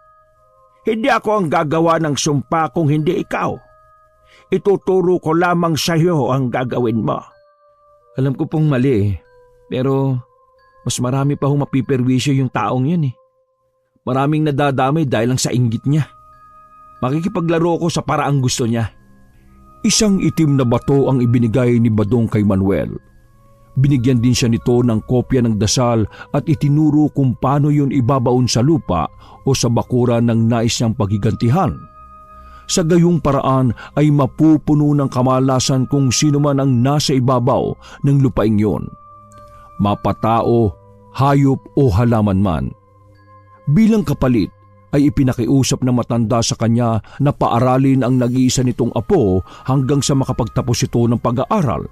Hindi ako ang gagawa ng sumpa kung hindi ikaw. Ituturo ko lamang sa iyo ang gagawin mo. Alam ko pong mali eh. Pero mas marami pa hong mapiperwisyo yung taong yun eh. Maraming nadadamay dahil lang sa inggit niya. Makikipaglaro ko sa paraang gusto niya. Isang itim na bato ang ibinigay ni Badong kay Manuel. Binigyan din siya nito ng kopya ng dasal at itinuro kung paano yun ibabaon sa lupa o sa bakuran ng nais niyang pagigantihan. Sa gayong paraan ay mapupuno ng kamalasan kung sino man ang nasa ibabaw ng lupaing yun. Mapatao, hayop o halaman man. Bilang kapalit ay ipinakiusap ng matanda sa kanya na paaralin ang nag-iisa nitong apo hanggang sa makapagtapos ito ng pag-aaral.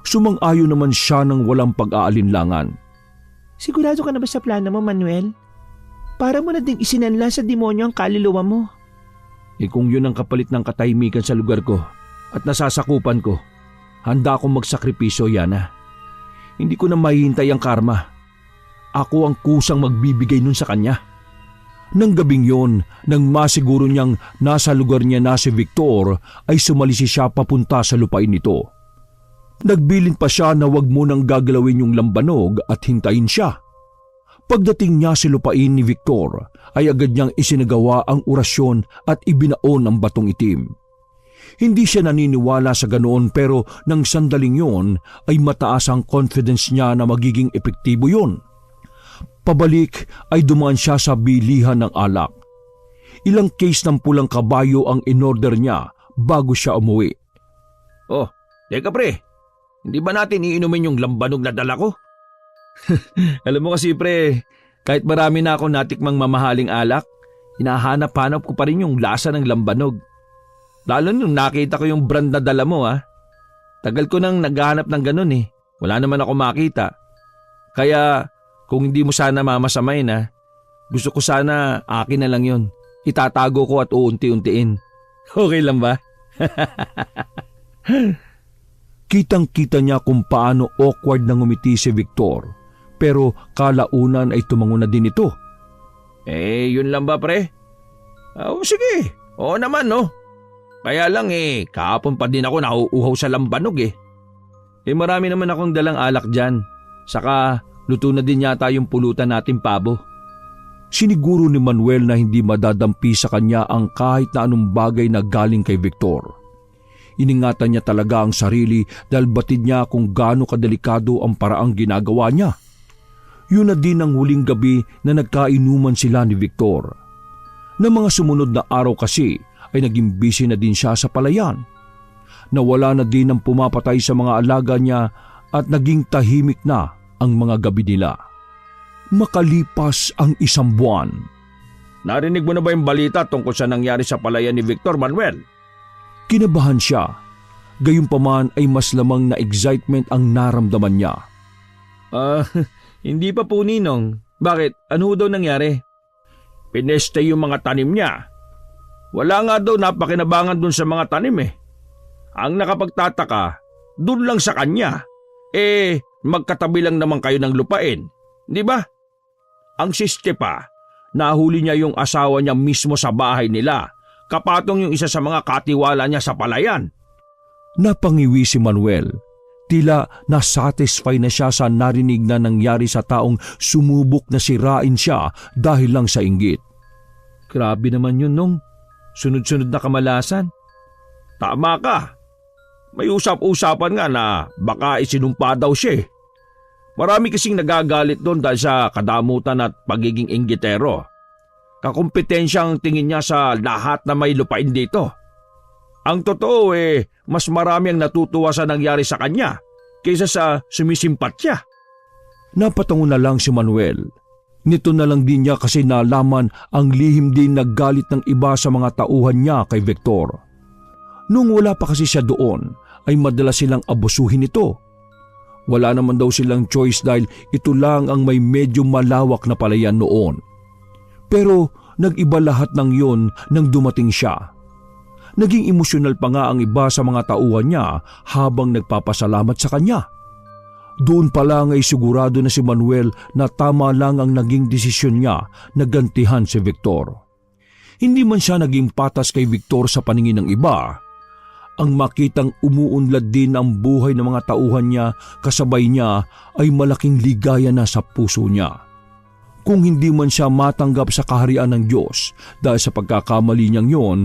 Sumang-ayon naman siya ng walang pag-aalinlangan. Sigurado ka na ba sa plano mo, Manuel? Para mo na ding isinanla sa demonyo ang kaluluwa mo. Kung yun ang kapalit ng katahimikan sa lugar ko at nasasakupan ko, handa akong magsakripisyo, Yana. Hindi ko na mahihintay ang karma. Ako ang kusang magbibigay nun sa kanya. Nang gabing yon, nang masiguro niyang nasa lugar niya na si Victor, ay sumalisi siya papunta sa lupain nito. Nagbilin pa siya na wag mo nang gagalawin yung lambanog at hintayin siya. Pagdating niya sa lupain ni Victor, ay agad niyang isinagawa ang orasyon at ibinaon ang batong itim. Hindi siya naniniwala sa ganoon pero nang sandaling yon ay mataas ang confidence niya na magiging epektibo yon. Pabalik ay dumaan siya sa bilihan ng alak. Ilang case ng pulang kabayo ang inorder niya bago siya umuwi. Oh, teka pre, hindi ba natin iinumin yung lambanog na dala ko? Alam mo kasi pre, kahit marami na ako natikmang mamahaling alak, hinahanap-hanap ko pa rin yung lasa ng lambanog. Lalo nung nakita ko yung brand na dala mo ha. Tagal ko nang naghahanap ng ganun eh. Wala naman ako makita. Kaya kung hindi mo sana mamasamain ha, gusto ko sana akin na lang yun. Itatago ko at uunti-untiin. Okay lang ba? Kitang-kita niya kung paano awkward na ngumiti si Victor, pero kalaunan ay tumango na din ito. Yun lang ba pre? Sige, oo naman no. Kaya lang kahapon pa din ako nauuhaw sa lambanog eh. Marami naman akong dalang alak dyan. Saka luto na din yata yung pulutan natin pabo. Siniguro ni Manuel na hindi madadampi sa kanya ang kahit na anong bagay na galing kay Victor. Iningatan niya talaga ang sarili dahil batid niya kung gaano kadelikado ang paraang ginagawa niya. Yun na din ang huling gabi na nagkainuman sila ni Victor. Na mga sumunod na araw kasi ay naging busy na din siya sa palayan. Nawala na din ang pumapatay sa mga alaga niya at naging tahimik na ang mga gabi nila. Makalipas ang 1 buwan. Narinig mo na ba yung balita tungkol sa nangyari sa palayan ni Victor, Manuel? Kinabahan siya. Gayunpaman ay mas lamang na excitement ang naramdaman niya. Hindi pa po ninong. Bakit? Ano daw nangyari? Pineste yung mga tanim niya. Wala nga daw napakinabangan dun sa mga tanim eh. Ang nakapagtataka, dun lang sa kanya. Magkatabi lang naman kayo ng lupain. Di ba? Ang siste pa, nahuli niya yung asawa niya mismo sa bahay nila. Kapatong yung isa sa mga katiwala niya sa palayan. Napangiwi si Manuel. Tila nasatisfy na siya sa narinig na nangyari sa taong sumubok na sirain siya dahil lang sa inggit. Grabe naman yun, Nong. Sunod-sunod na kamalasan. Tama ka. May usap-usapan nga na baka isinumpa daw siya eh. Marami kasing nagagalit doon dahil sa kadamutan at pagiging inggitero. Kakumpetensya ang tingin niya sa lahat na may lupain dito. Ang totoo mas marami ang natutuwa sa nangyari sa kanya kaysa sa sumisimpat siya. Napatango na lang si Manuel. Nito na lang din niya kasi nalaman ang lihim din na galit ng iba sa mga tauhan niya kay Victor. Nung wala pa kasi siya doon, ay madalas silang abusuhin ito. Wala naman daw silang choice dahil ito lang ang may medyo malawak na palayan noon. Pero nag-iba lahat ng yon nang dumating siya. Naging emosyonal pa nga ang iba sa mga tauhan niya habang nagpapasalamat sa kanya. Doon pa lang ay sigurado na si Manuel na tama lang ang naging desisyon niya na gantihan si Victor. Hindi man siya naging patas kay Victor sa paningin ng iba. Ang makitang umuunlad din ang buhay ng mga tauhan niya kasabay niya ay malaking ligaya na sa puso niya. Kung hindi man siya matanggap sa kaharian ng Diyos dahil sa pagkakamali niyang yon,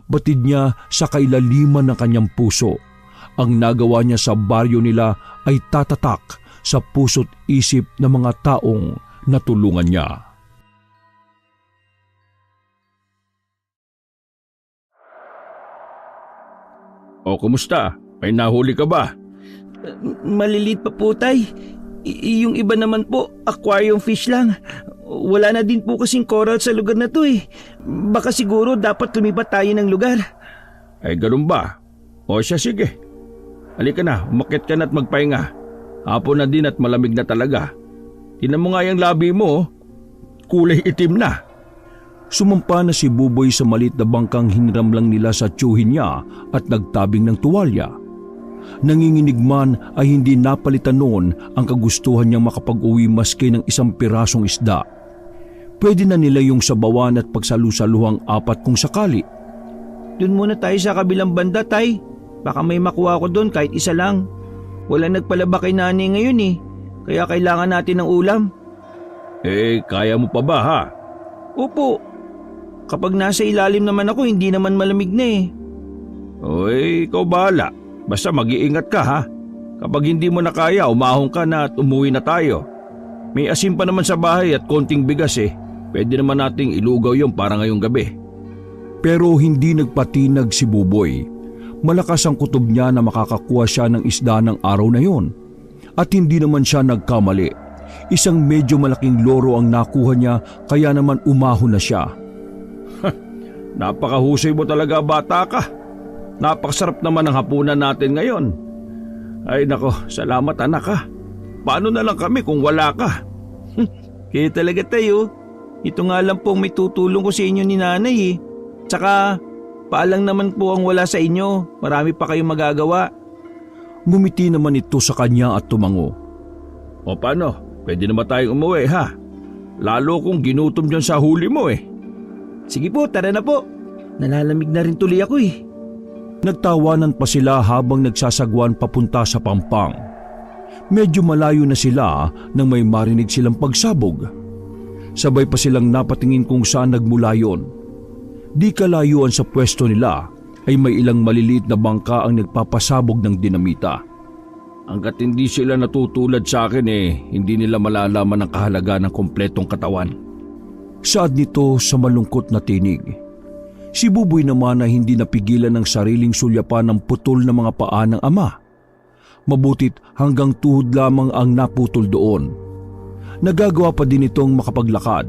batid niya sa kailaliman ng kanyang puso. Ang nagawa niya sa baryo nila ay tatatak sa puso't isip ng mga taong natulungan niya. O kumusta? May nahuli ka ba? Malilit pa po, tay. Yung iba naman po, aquarium fish lang. Wala na din po kasing coral sa lugar na to eh. Baka siguro dapat lumipat tayo ng lugar. Ay ganun ba? O siya sige. Halika na, umakyat ka na at magpahinga. Hapon na din at malamig na talaga. Tingnan mo nga yung labi mo, kulay itim na. Sumampa na si Buboy sa maliit na bangkang hiniram lang nila sa tiyuhin niya at nagtabing ng tuwalya. Nanginginig man ay hindi napalitan noon ang kagustuhan niyang makapag-uwi maski ng isang pirasong isda. Pwede na nila yung sabawan at pagsalusaluhang 4 kung sakali. Doon muna tayo sa kabilang banda, tay. Baka may makuha ko doon kahit isa lang. Wala nagpalaba kay nanay ngayon eh. Kaya kailangan natin ng ulam. Kaya mo pa ba ha? Opo. Kapag nasa ilalim naman ako, hindi naman malamig na eh. Ikaw bahala. Basta mag-iingat ka ha. Kapag hindi mo na kaya, umahon ka na at umuwi na tayo. May asin pa naman sa bahay at konting bigas eh. Pwede naman nating ilugaw yung para ngayong gabi. Pero hindi nagpatinag si Buboy. Malakas ang kutob niya na makakakuha siya ng isda ng araw na yon. At hindi naman siya nagkamali. Isang medyo malaking loro ang nakuha niya kaya naman umahon na siya. Napakahusay mo talaga bata ka. Napakasarap naman ang hapunan natin ngayon. Ay nako, salamat anak ha. Paano na lang kami kung wala ka? Kaya talaga tayo. Ito nga lang pong may tutulong ko sa inyo ni nanay eh. Tsaka paalang naman po ang wala sa inyo. Marami pa kayong magagawa. Ngumiti naman ito sa kanya at tumango. O paano? Pwede naman tayong umuwi ha. Lalo kung ginutom dyan sa huli mo eh. Sige po, tara na po. Nalalamig na rin tuloy ako eh. Nagtawanan pa sila habang nagsasagwan papunta sa Pampang. Medyo malayo na sila nang may marinig silang pagsabog. Sabay pa silang napatingin kung saan nagmula yon. Di kalayuan sa pwesto nila ay may ilang maliliit na bangka ang nagpapasabog ng dinamita. Hanggat hindi sila natutulad sa akin hindi nila malalaman ang kahalaga ng kompletong katawan. Saad nito sa malungkot na tinig. Si Buboy naman ay hindi napigilan ng sariling sulyapan ng putol na mga paa ng ama. Mabutit hanggang tuhod lamang ang naputol doon. Nagagawa pa din itong makapaglakad.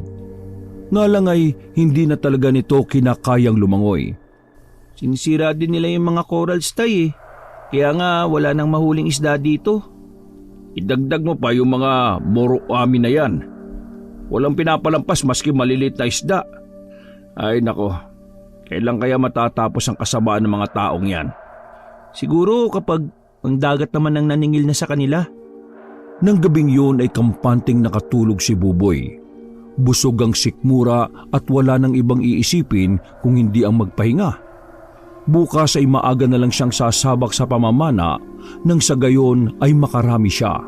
Nga lang ay hindi na talaga nito kinakayang lumangoy. Sinisira din nila yung mga corals tay eh. Kaya nga wala nang mahuling isda dito. Idagdag mo pa yung mga moroami na yan. Walang pinapalampas maski malilit na isda. Ay nako, Kailan kaya matatapos ang kasamaan ng mga taong yan? Siguro kapag ang dagat naman ang naningil na sa kanila. Nang gabing yun ay kampanting nakatulog si Buboy. Busog ang sikmura at wala nang ibang iisipin kung hindi ang magpahinga. Bukas ay maaga na lang siyang sasabak sa pamamana nang sa gayon ay makarami siya.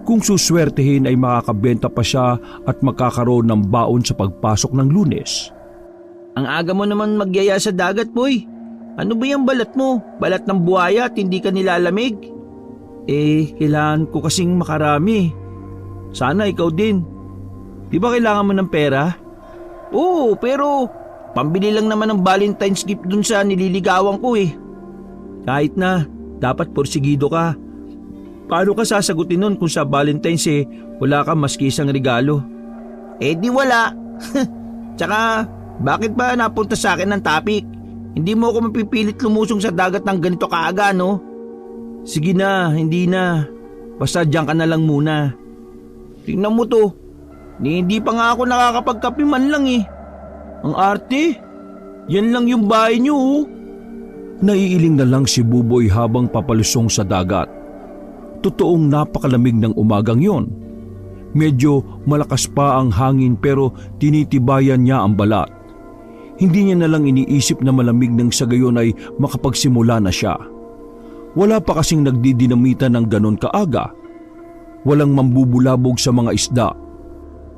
Kung suswertehin ay makakabenta pa siya at makakaroon ng baon sa pagpasok ng Lunes. Ang aga mo naman magyaya sa dagat, boy. Ano ba yung balat mo? Balat ng buhaya at hindi ka nilalamig? Kailangan ko kasing makarami. Sana ikaw din. Di ba kailangan mo ng pera? Oo, pero pambili lang naman ng Valentine's gift dun sa nililigawan ko eh. Kahit na, dapat porsigido ka. Paano ka sasagutin nun kung sa Valentine's wala kang maski isang regalo? Di wala. Tsaka, bakit ba napunta sa akin ng topic? Hindi mo ako mapipilit lumusong sa dagat ng ganito kaaga, no? Sige na, hindi na. Basta diyan ka na lang muna. Tingnan mo to. Hindi pa nga ako nakakapagkape man lang eh. Ang arte? Yan lang yung bahay niyo oh. Naiiling na lang si Buboy habang papalusong sa dagat. Totoong napakalamig ng umagang yon. Medyo malakas pa ang hangin pero tinitibayan niya ang balat. Hindi niya na lang iniisip na malamig nang sa gayon ay makapagsimula na siya. Wala pa kasing nagdidinamita ng ganon kaaga. Walang mambubulabog sa mga isda.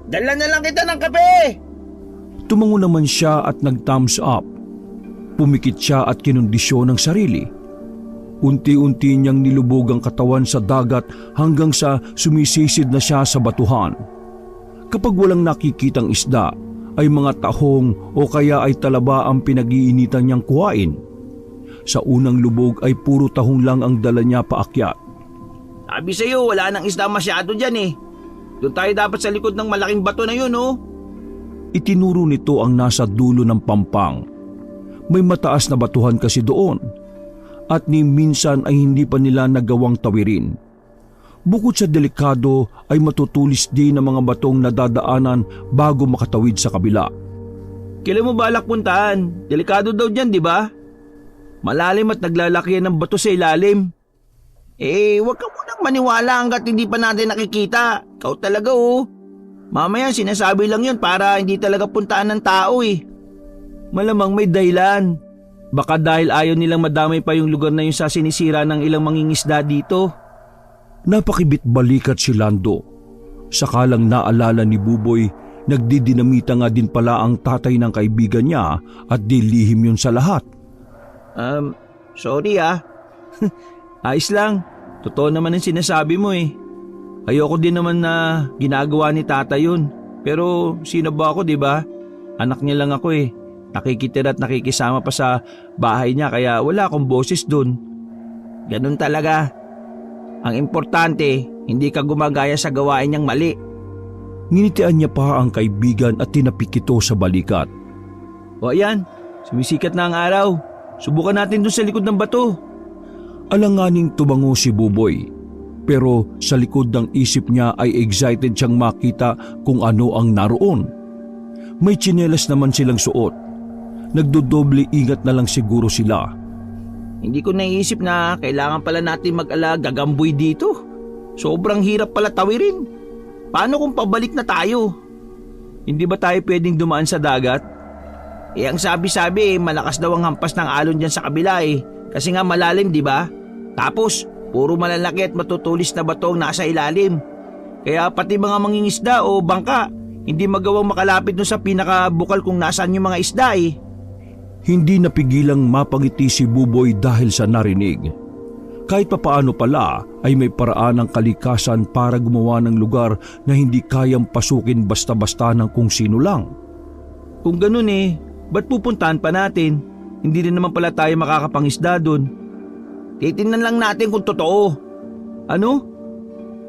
Dala na lang kita ng kape! Tumango naman siya at nag-thumbs up. Pumikit siya at kinondisyon ng sarili. Unti-unti niyang nilubog ang katawan sa dagat hanggang sa sumisisid na siya sa batuhan. Kapag walang nakikitang isda, ay mga tahong o kaya ay talaba ang pinag-iinitan niyang kuhain. Sa unang lubog ay puro tahong lang ang dala niya paakyat. Sabi sa'yo, wala nang isda masyado dyan eh. Doon tayo dapat sa likod ng malaking bato na yun, oh. Itinuro nito ang nasa dulo ng pampang. May mataas na batuhan kasi doon. At ni minsan ay hindi pa nila nagawang tawirin. Bukod sa delikado ay matutulis din ang mga batong nadadaanan bago makatawid sa kabila. Kailan mo balak puntaan? Delikado daw dyan, di ba? Malalim at naglalaki ng bato sa ilalim. Wag ka munang maniwala hanggat hindi pa natin nakikita. Ikaw talaga oh. Mamaya sinasabi lang yun para hindi talaga puntaan ng tao eh. Malamang may dahilan. Baka dahil ayaw nilang madamay pa yung lugar na yun sa sinisira ng ilang mangingisda dito. Napakibit balikat si Lando. Sakalang naalala ni Buboy, nagdidinamita nga din pala ang tatay ng kaibigan niya at dilihim yun sa lahat. Sorry ah. Ayos lang. Totoo naman ang sinasabi mo eh. Ayoko din naman na ginagawa ni tata yun. Pero sino ba ako, di ba? Anak niya lang ako eh. Nakikitira at nakikisama pa sa bahay niya kaya wala akong boses dun. Ganun talaga. Ang importante, hindi ka gumagaya sa gawain niyang mali. Nginitian niya pa ang kaibigan at tinapik ito sa balikat. O ayan, sumisikat na ang araw. Subukan natin dun sa likod ng bato. Alanganing tumango si Buboy. Pero sa likod ng isip niya ay excited siyang makita kung ano ang naroon. May tsinelas naman silang suot. Nagdodoble ingat na lang siguro sila. Hindi ko naiisip na kailangan pala natin gagamboy dito. Sobrang hirap pala tawirin. Paano kung pabalik na tayo? Hindi ba tayo pwedeng dumaan sa dagat? Ang sabi-sabi malakas daw ang hampas ng alon dyan sa kabila eh. Kasi nga malalim, di ba? Tapos, puro malalaki at matutulis na bato ang nasa ilalim. Kaya pati mga mangingisda o bangka, hindi magawang makalapit dun sa pinakabukal kung nasaan yung mga isda eh. Hindi napigilang mapangiti si Buboy dahil sa narinig. Kahit papaano pala ay may paraan ng kalikasan para gumawa ng lugar na hindi kayang pasukin basta-basta ng kung sino lang. Kung ganun ba't pupuntahan pa natin? Hindi rin naman pala tayo makakapangisda dun. Titingnan lang natin kung totoo. Ano?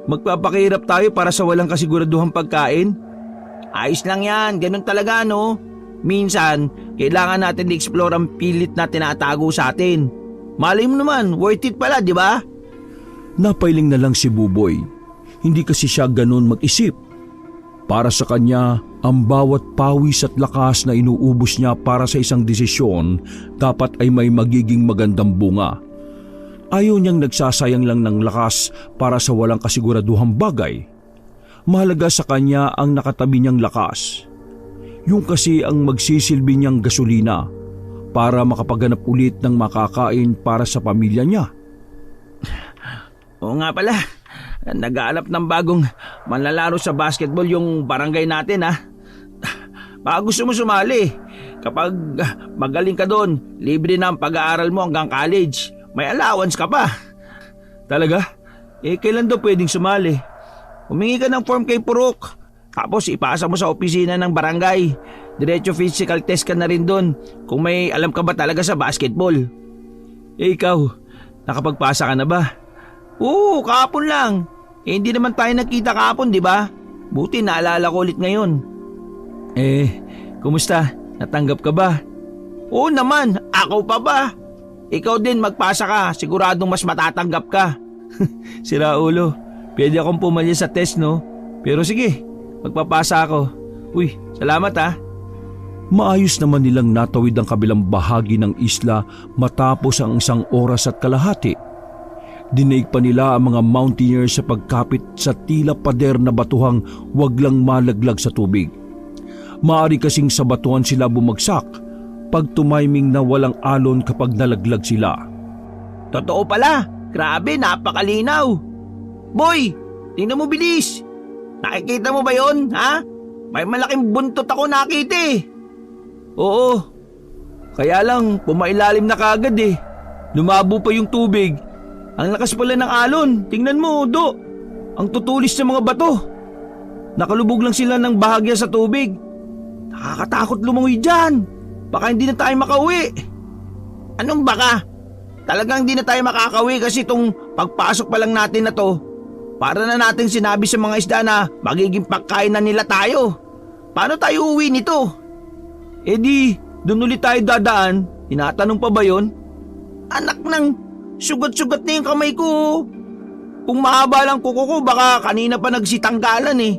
Magpapakahirap tayo para sa walang kasiguraduhang pagkain? Ayos lang yan, ganun talaga no. Minsan, kailangan natin i-explore ang pilit na tinatago sa atin. Malay mo naman, worth it pala, di ba? Napailing na lang si Buboy. Hindi kasi siya ganun mag-isip. Para sa kanya, ang bawat pawis at lakas na inuubos niya para sa isang desisyon dapat ay may magiging magandang bunga. Ayaw niyang nagsasayang lang ng lakas para sa walang kasiguraduhang bagay. Mahalaga sa kanya ang nakatabi niyang lakas. Yung kasi ang magsisilbi niyang gasolina para makapaganap ulit ng makakain para sa pamilya niya. Oo nga pala, nag-aalap ng bagong manlalaro sa basketball yung barangay natin ha. Baka gusto mo sumali. Kapag magaling ka doon, libre na ang pag-aaral mo hanggang college. May allowance ka pa. Talaga? Kailan daw pwedeng sumali? Humingi ka ng form kay Purok. Tapos ipasa mo sa opisina ng barangay. Diretso physical test ka na rin doon kung may alam ka ba talaga sa basketball. Ikaw, nakapagpasa ka na ba? Oo, kahapon lang. Hindi naman tayo nagkita kahapon, di ba? Buti naalala ko ulit ngayon. Kumusta? Natanggap ka ba? Oo naman, ako pa ba? Ikaw din magpasa ka, siguradong mas matatanggap ka. Sira ulo, pwede akong pumalya sa test no? Pero sige, magpapasa ako. Uy, salamat ha. Maayos naman nilang natawid ang kabilang bahagi ng isla matapos ang 1 oras at kalahati. Dinaig pa nila ang mga mountaineers sa pagkapit sa tila pader na batuhang wag lang malaglag sa tubig. Maari kasing sa batuhan sila bumagsak pag tumiming na walang alon kapag nalaglag sila. Totoo pala, grabe napakalinaw. Boy, tingnan mo bilis. Nakikita mo ba yon, ha? May malaking buntot ako nakita eh. Oo, kaya lang pumailalim na kagad eh. Lumabo pa yung tubig. Ang lakas pala ng alon, tingnan mo Do. Ang tutulis ng mga bato. Nakalubog lang sila ng bahagya sa tubig. Nakakatakot lumangoy dyan. Baka hindi na tayo makauwi. Anong baka? Talagang hindi na tayo makakauwi kasi itong pagpasok pa lang natin na to. Para na natin sinabi sa mga isda na magiging pagkain na nila tayo. Paano tayo uwi nito? Doon ulit tayo dadaan. Tinatanong pa ba yon? Anak ng sugat-sugat na yung kamay ko. Kung mahaba lang kuko ko, baka kanina pa nagsitanggalan eh.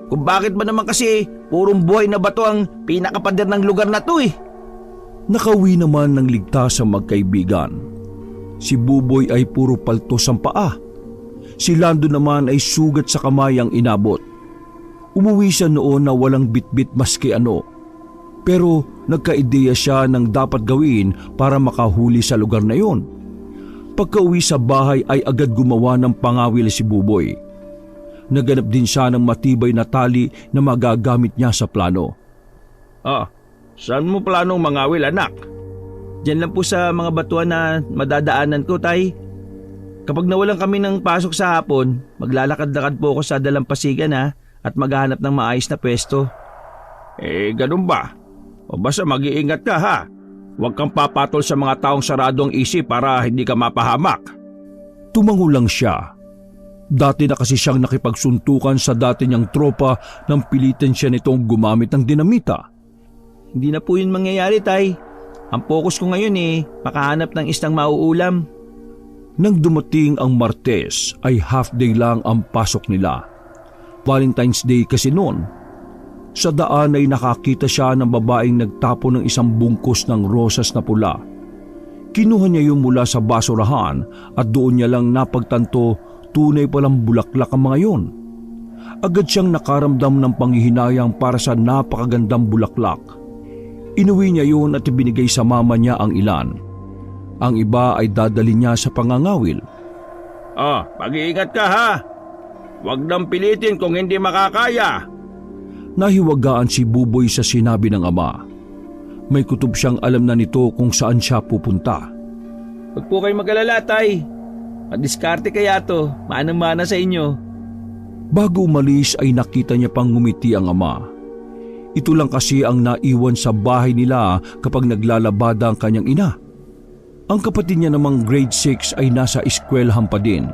Kung bakit ba naman kasi purong buhay na bato ang pinakapader ng lugar na to eh. Nakauwi naman ng ligtas ang magkaibigan. Si Buboy ay puro paltos ang paa. Si Lando naman ay sugat sa kamay ang inabot. Umuwi siya noon na walang bitbit maski ano. Pero nagkaideya siya ng dapat gawin para makahuli sa lugar na yon. Pagka-uwi sa bahay ay agad gumawa ng pangawil si Buboy. Naganap din siya ng matibay na tali na magagamit niya sa plano. Saan mo planong mangawil anak? Diyan lang po sa mga batuan na madadaanan ko, Tay. Kapag nawalan kami ng pasok sa hapon, maglalakad-lakad po ako sa dalampasigan at maghahanap ng maayos na pwesto. Ganun ba? O basta mag-iingat ka ha. Huwag kang papatol sa mga taong sarado ang isip para hindi ka mapahamak. Tumango lang siya. Dati na kasi siyang nakipagsuntukan sa dati niyang tropa nang pilitan siya nitong gumamit ng dinamita. Hindi na po yun mangyayari, Tay. Ang focus ko ngayon makahanap ng isang mauulam. Nang dumating ang Martes ay half-day lang ang pasok nila. Valentine's Day kasi noon. Sa daan ay nakakita siya ng babaeng nagtapo ng isang bungkus ng rosas na pula. Kinuha niya yung mula sa basurahan at doon niya lang napagtanto tunay palang bulaklak ang mga yon. Agad siyang nakaramdam ng panghihinayang para sa napakagandang bulaklak. Inuwi niya yun at ibinigay sa mama niya ang ilan. Ang iba ay dadali niya sa pangangawil. Mag-iingat ka ha. Huwag nang pilitin kung hindi makakaya. Nahiwagaan si Buboy sa sinabi ng ama. May kutob siyang alam na nito kung saan siya pupunta. Huwag po kayo mag-alala, Tay. Madiskarte kaya to, manang-mana sa inyo. Bago umalis ay nakita niya pang ngumiti ang ama. Ito lang kasi ang naiwan sa bahay nila kapag naglalabada ang kanyang ina. Ang kapatid niya namang grade 6 ay nasa eskwelahan pa din.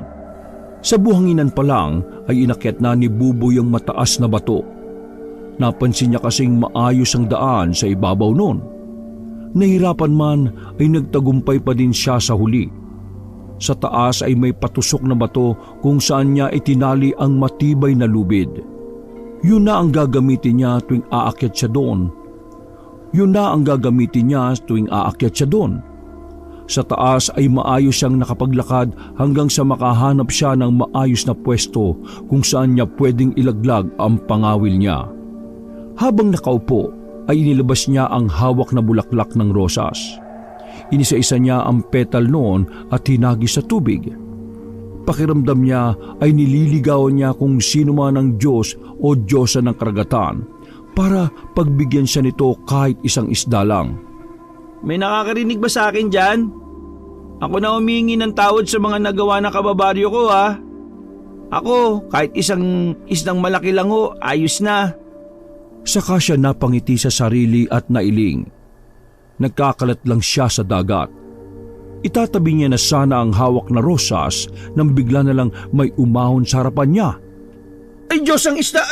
Sa buhanginan pa lang ay inakyat na ni Buboy ang mataas na bato. Napansin niya kasing maayos ang daan sa ibabaw noon. Nahirapan man ay nagtagumpay pa din siya sa huli. Sa taas ay may patusok na bato kung saan niya itinali ang matibay na lubid. Yun na ang gagamitin niya tuwing aakyat siya doon. Sa taas ay maayos siyang nakapaglakad hanggang sa makahanap siya ng maayos na pwesto kung saan niya pwedeng ilaglag ang pangawil niya. Habang nakaupo ay inilabas niya ang hawak na bulaklak ng rosas. Inisa-isa niya ang petal noon at hinagis sa tubig. Pakiramdam niya ay nililigawan niya kung sino man ang Diyos o Diyosa ng karagatan para pagbigyan siya nito kahit isang isda lang. May nakakarinig ba sa akin dyan? Ako na humingi ng tawad sa mga nagawa ng kababaryo ko ha. Ako, kahit isang isdang malaki lang ho, ayos na. Saka siya napangiti sa sarili at nailing. Nagkakalat lang siya sa dagat. Itatabi niya na sana ang hawak na rosas nang bigla na lang may umahon sa harapan niya. Ay Diyos ang isda!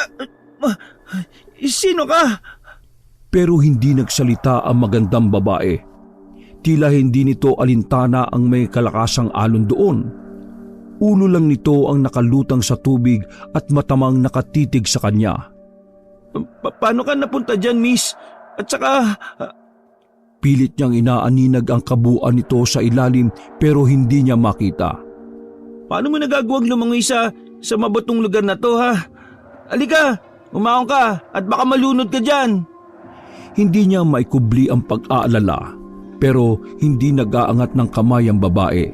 Sino ka? Pero hindi nagsalita ang magandang babae. Tila hindi nito alintana ang may kalakasang alon doon. Ulo lang nito ang nakalutang sa tubig at matamang nakatitig sa kanya. Paano ka napunta dyan, miss? At saka... Pilit niyang inaaninag ang kabuuan nito sa ilalim pero hindi niya makita. Paano mo nagagawang lumangoy sa mabatong lugar na to ha? Alika, umahon ka at baka malunod ka dyan. Hindi niya maikubli ang pag-aalala pero hindi nag-aangat ng kamay ang babae.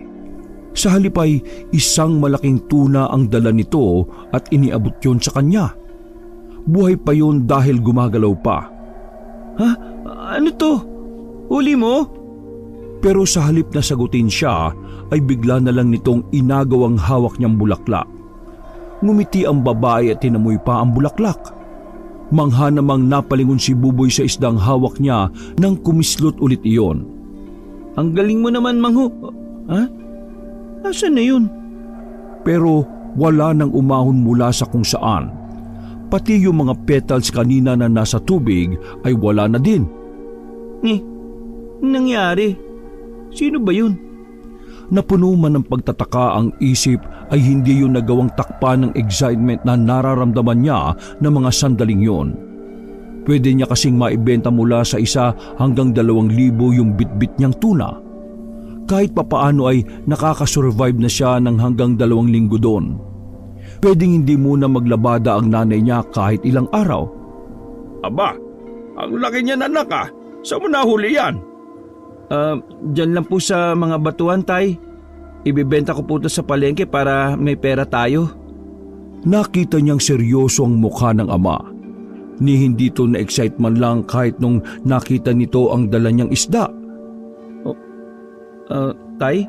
Sa halip ay isang malaking tuna ang dala nito at iniabot yun sa kanya. Buhay pa yun dahil gumagalaw pa. Ha? Ano to? Huli mo? Pero sa halip na sagutin siya ay bigla na lang nitong inagaw ang hawak niyang bulaklak. Ngumiti ang babae at tinamoy pa ang bulaklak. Mangha namang napalingon si Buboy sa isdang hawak niya nang kumislot ulit iyon. Ang galing mo naman, Mangho. Ha? Asan na yun? Pero wala nang umahon mula sa kung saan. Pati yung mga petals kanina na nasa tubig ay wala na din. Nangyari? Sino ba yun? Napuno man ng pagtataka ang isip ay hindi yun nagawang takpan ng excitement na nararamdaman niya ng mga sandaling yun. Pwede niya kasing maibenta mula sa 1 hanggang 2,000 yung bitbit niyang tuna. Kahit papaano ay nakakasurvive na siya ng hanggang 2 linggo doon. Pwedeng hindi muna maglabada ang nanay niya kahit ilang araw. Aba, ang laki niya anak ah. Saan mo nahuli yan? Diyan lang po sa mga batuan, tay. Ibibenta ko po ito sa palengke para may pera tayo. Nakita niyang seryoso ang mukha ng ama. Ni hindi to na-excite man lang kahit nung nakita nito ang dala niyang isda. Tay,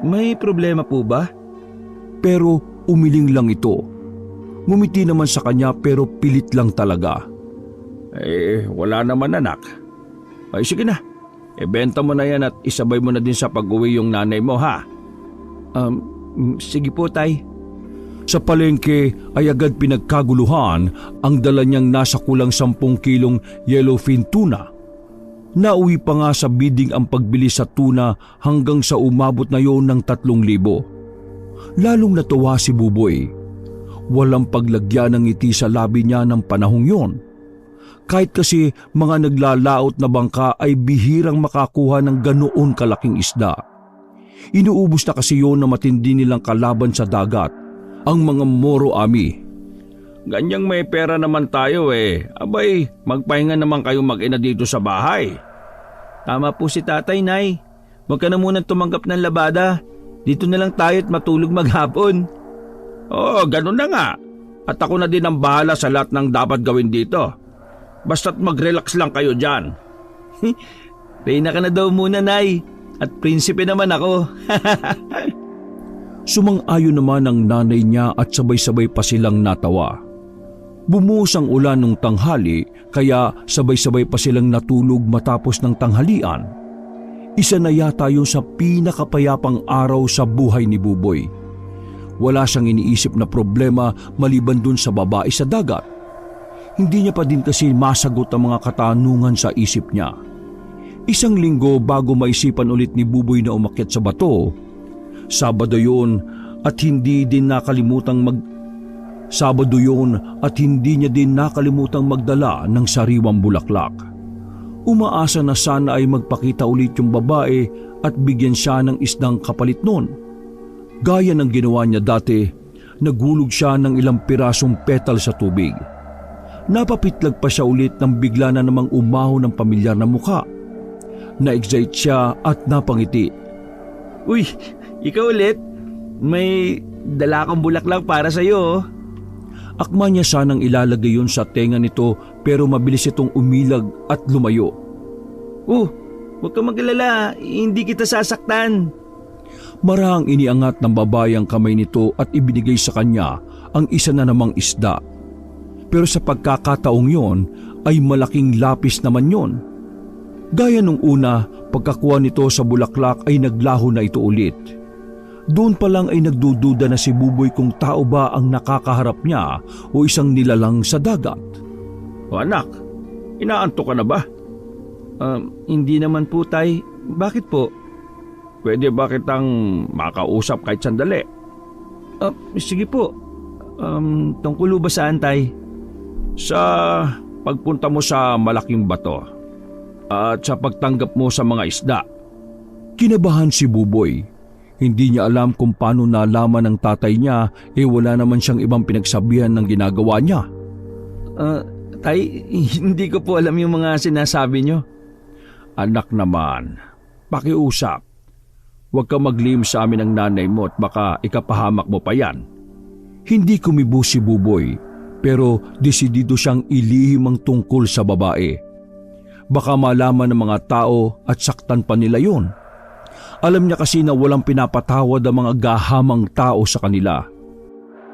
may problema po ba? Pero umiling lang ito. Ngumiti naman sa kanya pero pilit lang talaga. Wala naman anak. Ay sige na. Ibenta mo na yan at isabay mo na din sa pag-uwi yung nanay mo ha. Sige po, tay. Sa palengke ay agad pinagkaguluhan ang dala niyang nasa kulang 10 kilong yellowfin tuna. Nauwi pa nga sa bidding ang pagbili sa tuna hanggang sa umabot na yon ng 3,000. Lalong natuwa si Buboy. Walang paglagyan ng ngiti sa labi niya ng panahong yon. Kahit kasi mga naglalaot na bangka ay bihirang makakuha ng ganoon kalaking isda. Inuubos na kasi yon na matindi nilang kalaban sa dagat, ang mga Moro Ami. Ganyang may pera naman tayo Abay, magpahinga naman kayo mag-ina dito sa bahay. Tama po si tatay, nay. Huwag ka na munang tumanggap ng labada. Dito na lang tayo at matulog maghapon. Oo, ganun na nga. At ako na din ang bahala sa lahat ng dapat gawin dito. Basta't mag-relax lang kayo dyan. Reyna ka na daw muna, nay. At prinsipe naman ako. Sumang-ayon naman ang nanay niya at sabay-sabay pa silang natawa. Bumuhos ang ulan nung tanghali kaya sabay-sabay pa silang natulog matapos ng tanghalian. Isa na yata yun sa pinakapayapang araw sa buhay ni Buboy. Wala siyang iniisip na problema maliban dun sa babae sa dagat. Hindi niya pa din kasi masagot ang mga katanungan sa isip niya. 1 linggo bago maisipan ulit ni Buboy na umakyat sa bato. Sabado yun at hindi din nakalimutang Sabado yun at hindi niya din nakalimutang magdala ng sariwang bulaklak. Umaasa na sana ay magpakita ulit yung babae at bigyan siya ng isdang kapalit noon. Gaya ng ginawa niya dati, naghulog siya ng ilang pirasong petal sa tubig. Napapitlag pa siya ulit nang bigla na namang umaho ng pamilyar na mukha. Na-excite siya at napangiti. Uy, ikaw ulit? May dala akong bulaklak para sa'yo. Akma niya sanang ilalagay yun sa tenga nito pero mabilis itong umilag at lumayo. Huwag kang mag-alala, hindi kita sasaktan. Marahang iniangat ng babae ang kamay nito at ibinigay sa kanya ang isa na namang isda. Pero sa pagkakataong yon ay malaking lapis naman yon. Gaya nung una, pagkakuha nito sa bulaklak ay naglaho na ito ulit. Doon pa lang ay nagdududa na si Buboy kung tao ba ang nakakaharap niya o isang nilalang sa dagat. O anak, inaantok ka na ba? Hindi naman po, tay. Bakit po? Pwede ba kitang makausap kahit sandali? Sige po. Tungkol ba saan, tay? Sa pagpunta mo sa malaking bato at sa pagtanggap mo sa mga isda. Kinabahan si Buboy. Hindi niya alam kung paano nalaman ng tatay niya wala naman siyang ibang pinagsabihan ng ginagawa niya. Tay, hindi ko po alam yung mga sinasabi niyo. Anak naman, pakiusap. Huwag ka maglihim sa amin ng nanay mo at baka ikapahamak mo pa yan. Hindi kumibo si Buboy pero desidido siyang ilihim ang tungkol sa babae. Baka malaman ng mga tao at saktan pa nila yon. Alam niya kasi na walang pinapatawad ang mga gahamang tao sa kanila.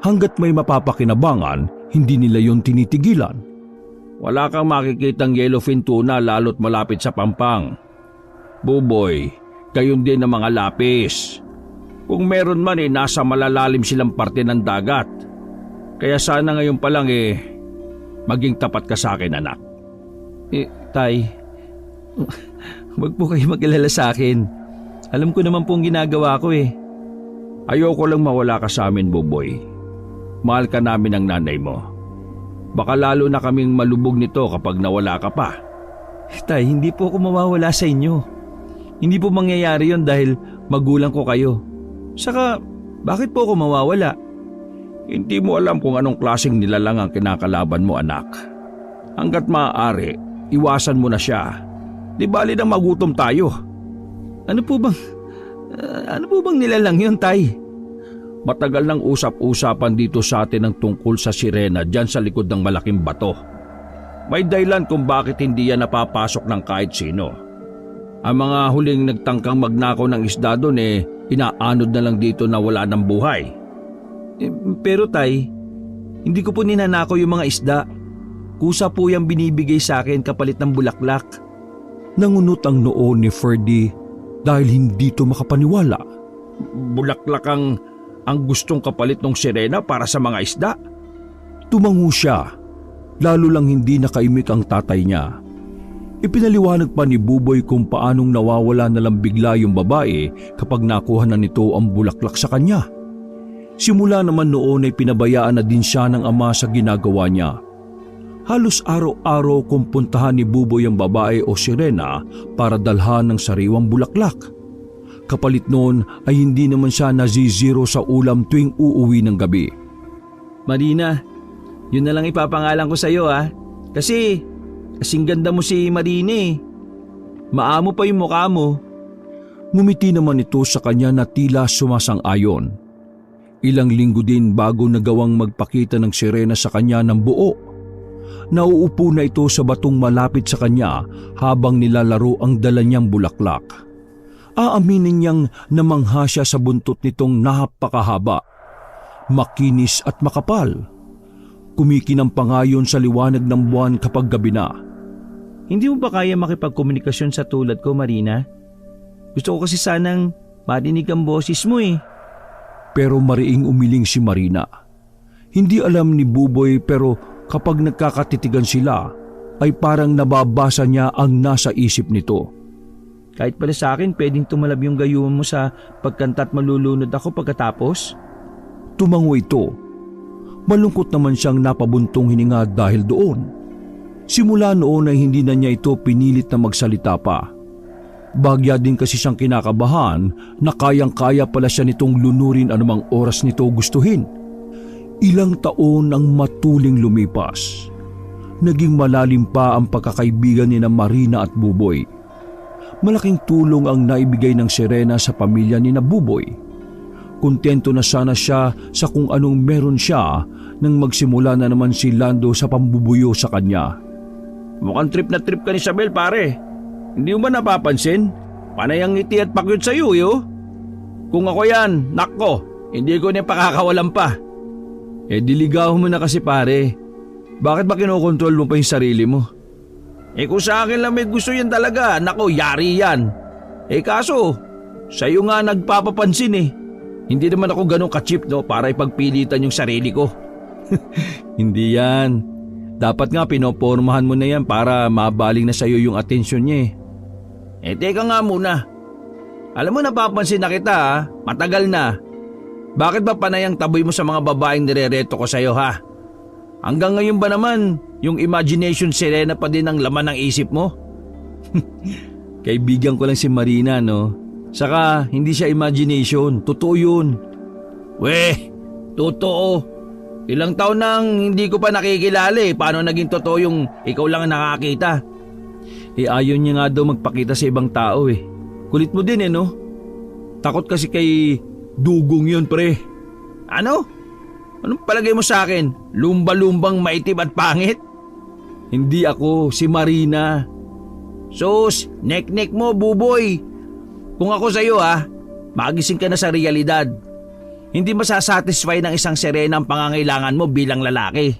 Hanggat may mapapakinabangan, hindi nila yon tinitigilan. Wala kang makikitang yellowfin tuna lalo't malapit sa Pampang. Buboy, gayon din ang mga lapis. Kung meron man nasa malalalim silang parte ng dagat. Kaya sana ngayon pa lang maging tapat ka sa akin, anak. Tay, wag po kayo mag-alala sa akin. Alam ko naman pong ginagawa ko Ayoko lang mawala ka sa amin, Buboy. Mahal ka namin ng nanay mo. Baka lalo na kaming malubog nito kapag nawala ka pa. Tay, hindi po ako mawawala sa inyo. Hindi po mangyayari yon dahil magulang ko kayo. Saka, bakit po ako mawawala? Hindi mo alam kung anong klaseng nilalang ang kinakalaban mo, anak. Hanggat maaari, iwasan mo na siya. Di bali na magutom tayo. Ano po bang nilalang yun, tay? Matagal nang usap-usapan dito sa atin ang tungkol sa sirena dyan sa likod ng malaking bato. May dahilan kung bakit hindi yan napapasok ng kahit sino. Ang mga huling nagtangkang magnakaw ng isda doon inaanod na lang dito na wala ng buhay. Pero tay, hindi ko po ninanakaw yung mga isda. Kusa po yung binibigay sa akin kapalit ng bulaklak. Nangunot ang noo ni Ferdy dahil hindi ito makapaniwala. Bulaklak ang gustong kapalit ng sirena para sa mga isda? Tumango siya, lalo lang hindi nakaimik ang tatay niya. Ipinaliwanag pa ni Buboy kung paanong nawawala na lang bigla yung babae kapag nakuha na nito ang bulaklak sa kanya. Simula naman noon ay pinabayaan na din siya ng ama sa ginagawa niya. Halos araw-araw kung puntahan ni Buboy ang babae o sirena para dalhan ng sariwang bulaklak. Kapalit noon ay hindi naman siya nazizero sa ulam tuwing uuwi ng gabi. Marina, yun na lang ipapangalan ko sa iyo Kasi kasing ganda mo si Marina Maamo pa yung mukha mo. Ngumiti naman ito sa kanya na tila sumasang-ayon. Ilang linggo din bago nagawang magpakita ng sirena sa kanya ng buo. Nauupo na ito sa batong malapit sa kanya habang nilalaro ang dala niyang bulaklak. Aaminin niyang namangha siya sa buntot nitong napakahaba, makinis at makapal. Kumikinang pangayon sa liwanag ng buwan kapag gabi na. Hindi mo ba kaya makipagkomunikasyon sa tulad ko, Marina? Gusto ko kasi sanang marinig ang boses mo Pero mariing umiling si Marina. Hindi alam ni Buboy pero kapag nagkakatitigan sila, ay parang nababasa niya ang nasa isip nito. Kahit pala sa akin, pwedeng tumalab yung gayuman mo sa pagkanta at malulunod ako pagkatapos? Tumango ito. Malungkot naman siyang napabuntong hininga dahil doon. Simula noon ay hindi na niya ito pinilit na magsalita pa. Bagya din kasi siyang kinakabahan na kayang-kaya pala siya nitong lunurin anumang oras nito gustuhin. Ilang taon ang matuling lumipas. Naging malalim pa ang pagkakaibigan ni na Marina at Buboy. Malaking tulong ang naibigay ng Serena sa pamilya ni na Buboy. Kontento na sana siya sa kung anong meron siya nang magsimula na naman si Lando sa pambubuyo sa kanya. Mukhang trip na trip ka ni Isabel, pare. Hindi mo ba napapansin? Panay ang ngiti at pakyut sa'yo, yo. Kung ako yan, nakko, hindi ko niya pakakawalan pa. Diligaw mo na kasi pare. Bakit ba kinokontrol mo pa yung sarili mo? Kung sa akin lang may gusto yan talaga, nako, yari yan. Kaso, sa'yo nga nagpapapansin eh. Hindi naman ako ganun ka-cheap, no, para ipagpilitan yung sarili ko. Hindi yan. Dapat nga pinopormahan mo na yan para mabaling na sa'yo yung atensyon niya eh. Teka nga muna. Alam mo, napapansin na kita ha, matagal na. Bakit ba panay ang taboy mo sa mga babaeng nirereto ko sa'yo ha? Hanggang ngayon ba naman, yung imagination Serena pa din ang laman ng isip mo? Kaibigan ko lang si Marina, no? Saka hindi siya imagination, totoo yun. Weh, totoo. Ilang taon nang hindi ko pa nakikilala eh. Paano naging totoo yung ikaw lang ang nakakita? Ayaw niya nga daw magpakita sa ibang tao eh. Kulit mo din eh, no? Takot kasi kay dugong yun, pre. Ano? Anong palagay mo sa akin? Lumba-lumbang maitim at pangit? Hindi ako, si Marina. Sus, nek-nek mo, Buboy. Kung ako sa'yo ha, magising ka na sa realidad. Hindi masasatisfy ng isang Serena ang pangangailangan mo bilang lalaki.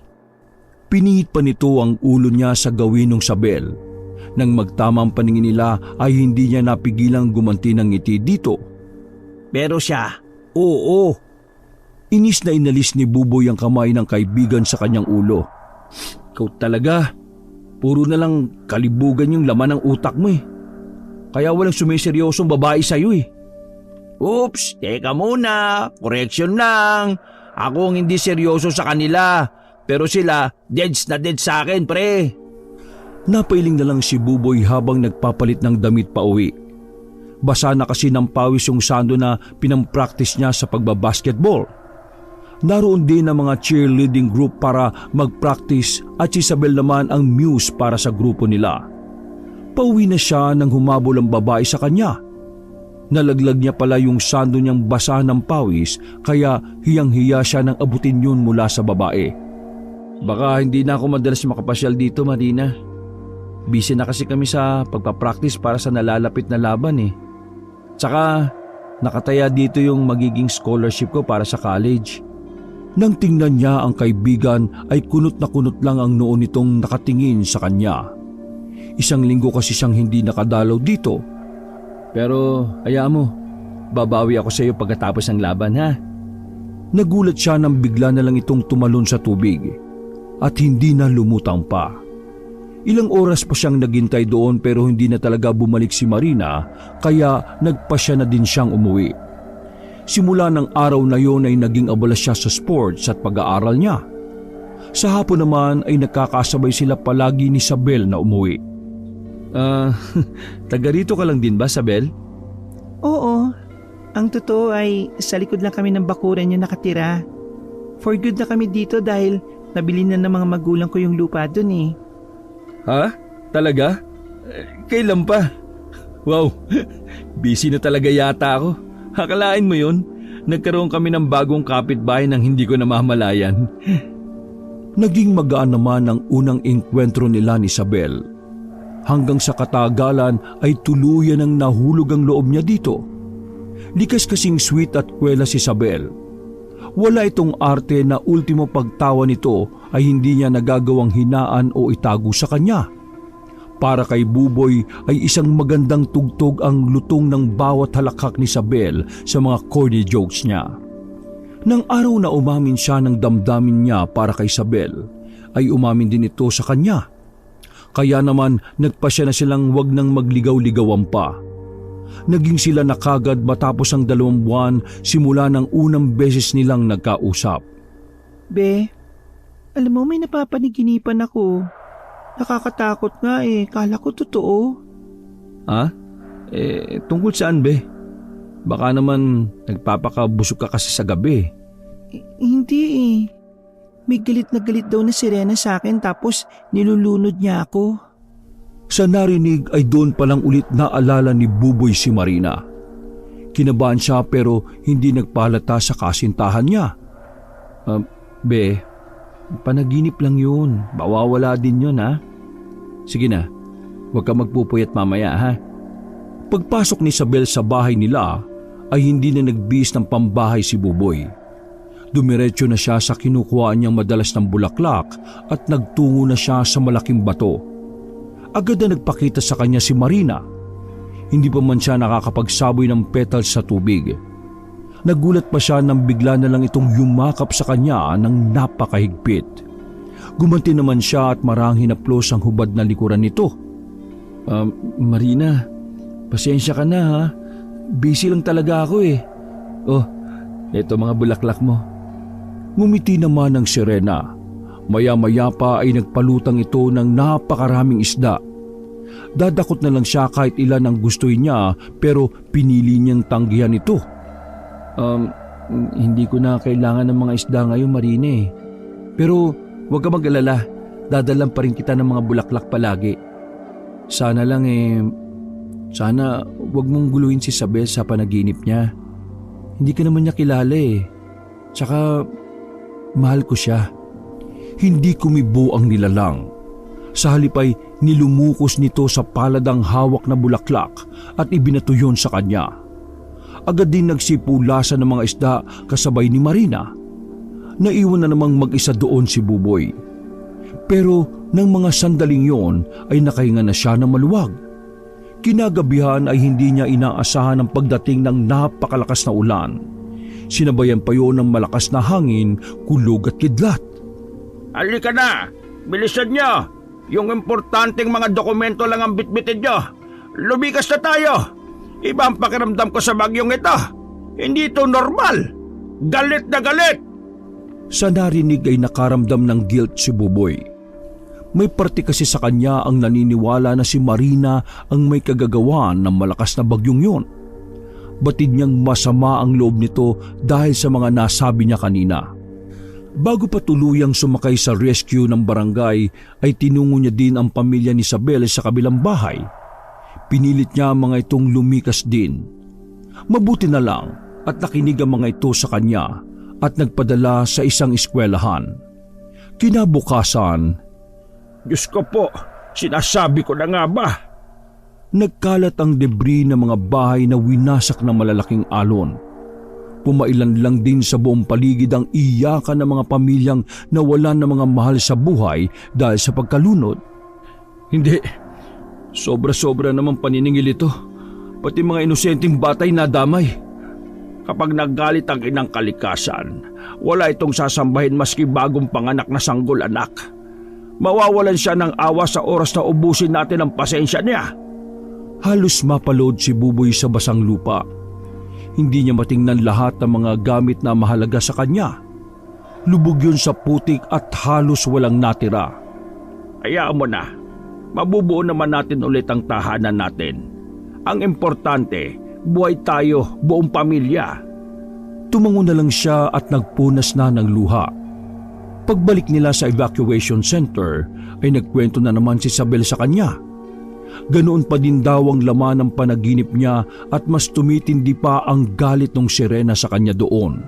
Pinihit pa nito ang ulo niya sa gawin ng Sabel. Nang magtamang paningin nila ay hindi niya napigilang gumanti ng ngiti dito. Pero siya, oo. Inis na inalis ni Buboy ang kamay ng kaibigan sa kanyang ulo. Ikaw talaga, puro na lang kalibugan yung laman ng utak mo eh. Kaya walang sumiseryosong babae sa'yo eh. Oops, teka muna, correction lang. Ako ang hindi seryoso sa kanila, pero sila deads na dead sa akin, pre. Napailing na lang si Buboy habang nagpapalit ng damit pa uwi. Basa na kasi ng pawis yung sando na pinampractice niya sa pagbabasketball. Naroon din ang mga cheerleading group para magpractice at si Isabel naman ang muse para sa grupo nila. Pauwi na siya nang humabol ang babae sa kanya. Nalaglag niya pala yung sando niyang basa ng pawis kaya hiyang-hiya siya nang abutin yun mula sa babae. Baka hindi na ako madalas makapasyal dito, Marina. Busy na kasi kami sa pagpapractice para sa nalalapit na laban eh. Tsaka nakataya dito yung magiging scholarship ko para sa college. Nang tingnan niya ang kaibigan ay kunot na kunot lang ang noo nitong nakatingin sa kanya. Isang linggo kasi siyang hindi nakadalaw dito. Pero hayaan mo, babawi ako sa iyo pagkatapos ng laban ha. Nagulat siya nang bigla na lang itong tumalon sa tubig at hindi na lumutang pa. Ilang oras pa siyang naghintay doon pero hindi na talaga bumalik si Marina kaya nagpasya na din siyang umuwi. Simula ng araw na yon ay naging abala siya sa sports at pag-aaral niya. Sa hapon naman ay nakakasabay sila palagi ni Sabel na umuwi. Taga rito ka lang din ba, Sabel? Oo. Ang totoo ay sa likod lang kami ng bakuran yung nakatira. For good na kami dito dahil nabili na ng mga magulang ko yung lupa dun eh. Ha? Talaga? Kailan pa? Wow, busy na talaga yata ako. Akalain mo yun? Nagkaroon kami ng bagong kapitbahay nang hindi ko namamalayan. Naging magaan naman ang unang engkwentro nila ni Sabel. Hanggang sa katagalan ay tuluyan ang nahulog ang loob niya dito. Likas kasing sweet at kwela si Sabel. Wala itong arte na ultimo pagtawa nito ay hindi niya nagagawang hinaan o itago sa kanya. Para kay Buboy ay isang magandang tugtog ang lutong ng bawat halakhak ni Sabel sa mga corny jokes niya. Nang araw na umamin siya ng damdamin niya para kay Sabel, ay umamin din ito sa kanya. Kaya naman nagpasya na silang wag nang magligaw-ligawan pa. Naging sila na kagad matapos ang 2 buwan simula ng unang beses nilang nagkausap. Be, Alam mo, may napapaniginipan ako. Nakakatakot nga kala ko totoo. Ha? Tungkol saan be? Baka naman nagpapakabusog ka kasi sa gabi. Hindi May galit daw na sirena sa akin tapos nilulunod niya ako. Sa narinig ay doon palang ulit naalala ni Buboy si Marina. Kinabahan siya pero hindi nagpalata sa kasintahan niya. Be, panaginip lang yun. Mawawala din yun ha. Sige na, huwag ka magpupuyat mamaya ha. Pagpasok ni Isabel sa bahay nila ay hindi na nagbihis ng pambahay si Buboy. Dumiretso na siya sa kinukuhaan niyang madalas ng bulaklak at nagtungo na siya sa malaking bato. Agad na nagpakita sa kanya si Marina. Hindi pa man siya nakakapagsaboy ng petals sa tubig. Nagulat pa siya nang bigla na lang itong yumakap sa kanya ng napakahigpit. Gumanti naman siya at marahang hinaplos ang hubad na likuran nito. Marina, pasensya ka na ha. Busy lang talaga ako Oh, eto mga bulaklak mo. Ngumiti naman ang sirena. Maya-maya pa ay nagpalutang ito ng napakaraming isda. Dadakot na lang siya kahit ilan ang gustuin niya pero pinili niyang tanggihan ito. Hindi ko na kailangan ng mga isda ngayon, Marina Pero huwag ka mag-alala, dadalan pa rin kita ng mga bulaklak palagi. Sana lang sana huwag mong guluhin si Isabel sa panaginip niya. Hindi ka naman niya kilala Tsaka mahal ko siya. Hindi kumibo ang nilalang. Sa halip ay nilumukos nito sa paladang hawak na bulaklak at ibinato yun sa kanya. Agad din nagsipulasan ng mga isda kasabay ni Marina. Naiwan na namang mag-isa doon si Buboy. Pero nang mga sandaling yon ay nakahinga na siya ng maluwag. Kinagabihan ay hindi niya inaasahan ang pagdating ng napakalakas na ulan. Sinabayan pa yon ng malakas na hangin, kulog at kidlat. Halika na! Bilisan nyo! Yung importanteng mga dokumento lang ang bitbitin nyo. Lumikas na tayo! Iba ang pakiramdam ko sa bagyong ito. Hindi ito normal. Galit na galit! Sa narinig ay nakaramdam ng guilt si Buboy. May parte kasi sa kanya ang naniniwala na si Marina ang may kagagawan ng malakas na bagyong yon. Batid niyang masama ang loob nito dahil sa mga nasabi niya kanina. Bago pa tuluyang sumakay sa rescue ng barangay ay tinungo niya din ang pamilya ni Isabel sa kabilang bahay. Pinilit niya ang mga itong lumikas din. Mabuti na lang at nakinig ang mga ito sa kanya at nagpadala sa isang eskwelahan. Kinabukasan, Diyos ko po, sinasabi ko na nga ba? nagkalat ang debris ng mga bahay na winasak ng malalaking alon. Pumailan lang din sa buong paligid ang iyakan ng mga pamilyang nawalan ng mga mahal sa buhay dahil sa pagkalunod. Hindi, sobra-sobra naman paniningil ito. Pati mga inosenteng batay nadamay. Kapag naggalit ang inang kalikasan, wala itong sasambahin maski bagong panganak na sanggol anak. Mawawalan siya ng awa sa oras na ubusin natin ang pasensya niya. Halos mapalod si Buboy sa basang lupa. Hindi niya matingnan lahat ng mga gamit na mahalaga sa kanya. Lubog yun sa putik at halos walang natira. Hayaan mo na. Mabubuo naman natin ulit ang tahanan natin. Ang importante, buhay tayo, buong pamilya. Tumango na lang siya at nagpunas na ng luha. Pagbalik nila sa evacuation center ay nagkwento na naman si Isabel sa kanya. Ganoon pa din daw ang laman ng panaginip niya at mas tumitindi pa ang galit ng sirena sa kanya doon.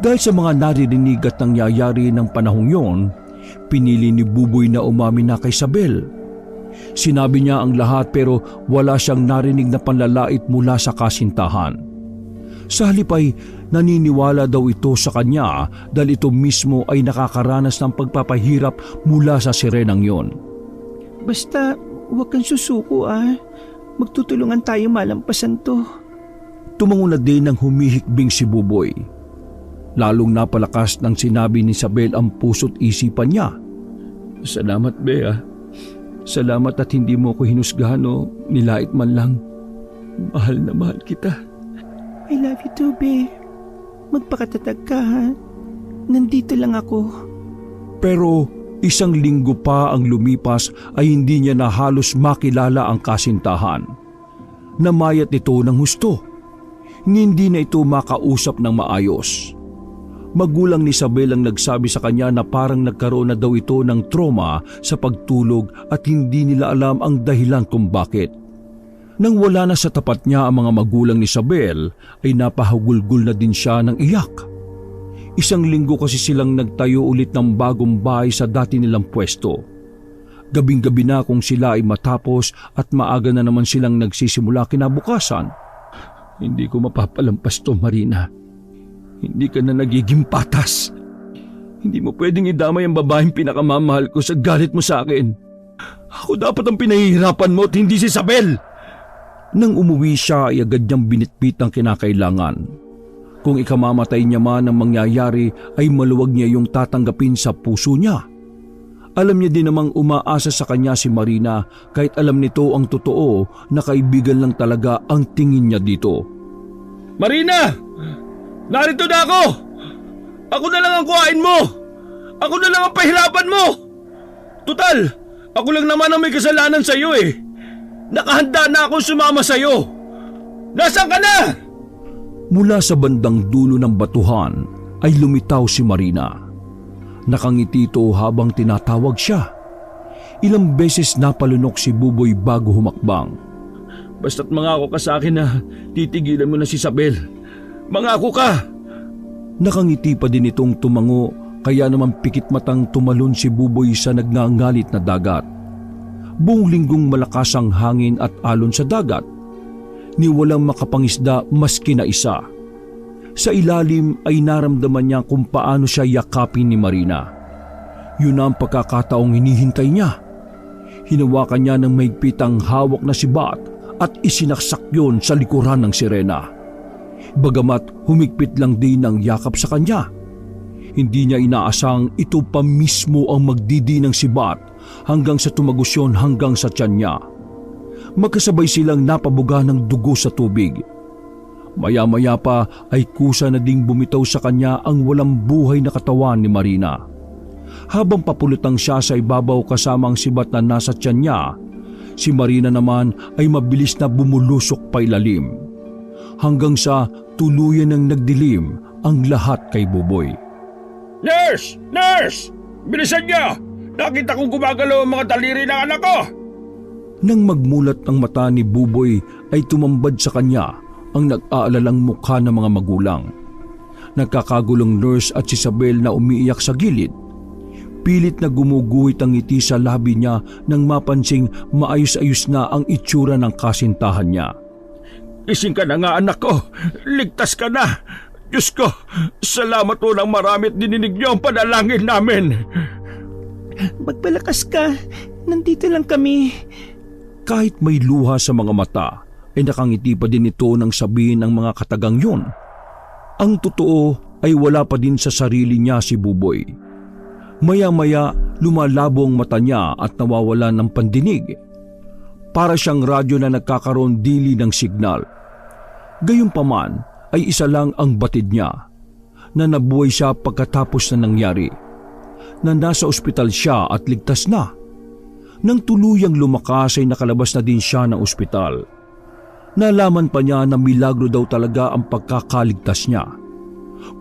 Dahil sa mga naririnig at nangyayari ng panahong yon, pinili ni Buboy na umamin na kay Isabel. Sinabi niya ang lahat pero wala siyang narinig na panlalait mula sa kasintahan. Sa halip ay naniniwala daw ito sa kanya dahil ito mismo ay nakakaranas ng pagpapahirap mula sa sirenang yon. Basta huwag kang susuko Magtutulungan tayo malampasan to. Tumango na din ng humihikbing si Buboy. Lalong napalakas ng sinabi ni Isabel ang puso't isipan niya. Salamat, Bea. Salamat at hindi mo ko hinusgahan o nilait man lang. Mahal na mahal kita. I love you too, Be. Magpakatatag ka, Nandito lang ako. Pero 1 linggo pa ang lumipas ay hindi niya na halos makilala ang kasintahan. Namayat ito ng husto. Hindi na ito makausap ng maayos. Magulang ni Isabel ang nagsabi sa kanya na parang nagkaroon na daw ito ng trauma sa pagtulog at hindi nila alam ang dahilan kung bakit. Nang wala na sa tapat niya ang mga magulang ni Isabel, ay napahagulgol na din siya ng iyak. 1 linggo kasi silang nagtayo ulit ng bagong bahay sa dati nilang pwesto. Gabing-gabi na kung sila ay matapos at maaga na naman silang nagsisimula kinabukasan. Hindi ko mapapalampas to, Marina. Hindi ka na nagiging patas. Hindi mo pwedeng idamay ang babaeng pinakamamahal ko sa galit mo sa akin. Ako dapat ang pinahihirapan mo at hindi si Isabel. Nang umuwi siya ay agad niyang binitbit ang kinakailangan. Kung ikamamatay niya man ang mangyayari ay maluwag niya yung tatanggapin sa puso niya. Alam niya din namang umaasa sa kanya si Marina kahit alam nito ang totoo na kaibigan lang talaga ang tingin niya dito. Marina! Narito na ako! Ako na lang ang kuhain mo! Ako na lang ang pahirapan mo! Tutal, ako lang naman ang may kasalanan sa iyo eh. Nakahanda na akong sumama sa iyo. Nasaan ka na? Mula sa bandang dulo ng batuhan ay lumitaw si Marina. Nakangiti ito habang tinatawag siya. Ilang beses napalunok si Buboy bago humakbang. Basta't mangako ka sa akin na titigilan mo na si Isabel. Mangako ka! Nakangiti pa din itong tumango kaya naman pikit matang tumalon si Buboy sa nagngangalit na dagat. Buong linggong malakas ang hangin at alon sa dagat. Ni walang makapangisda maski na isa. Sa ilalim ay naramdaman niya kung paano siya yakapin ni Marina. Yun ang pagkakataong hinihintay niya. Hinawakan niya ng mahigpit ang hawak na sibat at isinaksak yun sa likuran ng sirena. Bagamat humigpit lang din ang yakap sa kanya. Hindi niya inaasang ito pa mismo ang magdidi ng sibat hanggang sa tumagos yun hanggang sa tiyan niya. Magkasabay silang napabuga ng dugo sa tubig. Maya-maya pa ay kusa na ding bumitaw sa kanya ang walang buhay na katawan ni Marina. Habang papulutang siya sa ibabaw kasama ang sibat na nasa tiyan niya, si Marina naman ay mabilis na bumulusok pa ilalim. Hanggang sa tuluyan ng nagdilim ang lahat kay Buboy. Nurse! Nurse! Bilisan niyo! Nakita kong gumagalaw ang mga daliri ng anak ko! Nang magmulat ang mata ni Buboy ay tumambad sa kanya ang nag-aalalang mukha ng mga magulang. Nagkakagulong nurse at si Isabel na umiiyak sa gilid. Pilit na gumuguhit ang ngiti sa labi niya nang mapansing maayos-ayos na ang itsura ng kasintahan niya. Ising ka na nga anak ko! Ligtas ka na! Diyos ko! Salamat po ng marami at dininig niyo ang panalangin namin! Magpalakas ka. Nandito lang kami. Kahit may luha sa mga mata, ay nakangiti pa din ito nang sabihin ng mga katagang yun. Ang totoo ay wala pa din sa sarili niya si Buboy. Maya-maya lumalabo ang mata niya at nawawala ng pandinig. Para siyang radyo na nagkakaroon dili ng signal. Gayunpaman ay isa lang ang batid niya, na nabuhay siya pagkatapos na nangyari, na nasa ospital siya at ligtas na. Nang tuluyang lumakas ay nakalabas na din siya ng ospital. Nalaman pa niya na milagro daw talaga ang pagkakaligtas niya.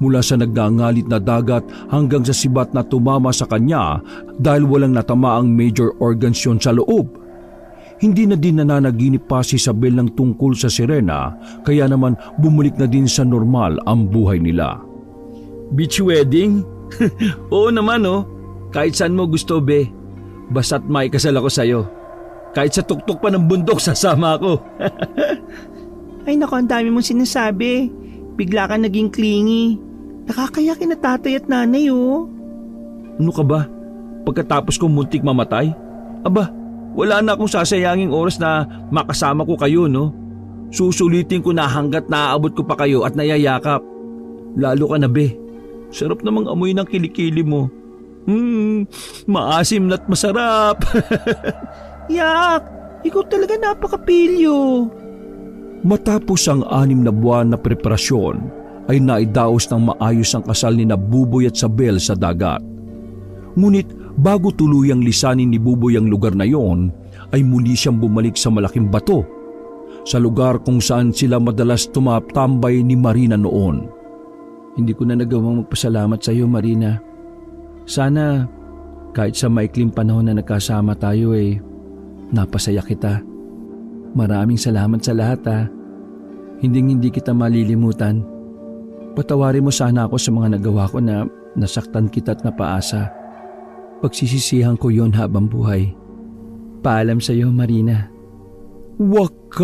Mula sa nagngangalit na dagat hanggang sa sibat na tumama sa kanya dahil walang natama ang major organs yun sa loob. Hindi na din nananaginip pa si Isabel ng tungkol sa sirena kaya naman bumalik na din sa normal ang buhay nila. Beach wedding? Oo naman oh. Kahit saan mo gusto, be. Basta't maikasal ako sa'yo. Kahit sa tuktok pa ng bundok, sasama ako. Ay nako, ang dami mong sinasabi. Bigla ka naging clingy. Nakakayakin na tatay at nanay oh. Ano ka ba? Pagkatapos kong muntik mamatay? Aba, wala na akong sasayanging oras na makasama ko kayo, no? Susulitin ko na hanggat naaabot ko pa kayo at nayayakap. Lalo ka na, be. Sarap namang amoy ng kilikili mo. Maasim na't masarap. Yak! Ikaw talaga napakapilyo. Matapos ang 6 na buwan na preparasyon, ay naidaos ng maayos ang kasal ni Buboy at Isabel sa dagat. Ngunit bago tuluyang lisanin ni Buboy ang lugar na yon, ay muli siyang bumalik sa malaking bato, sa lugar kung saan sila madalas tumatambay ni Marina noon. Hindi ko na nagawang magpasalamat sa iyo, Marina. Sana kahit sa maikling panahon na nagkasama tayo napasaya kita. Maraming salamat sa lahat ha. Hindi kita malilimutan. Patawarin mo sana ako sa mga nagawa ko na nasaktan kita at napaasa. Pagsisisihan ko yon habang buhay. Paalam sa iyo, Marina. Wakas!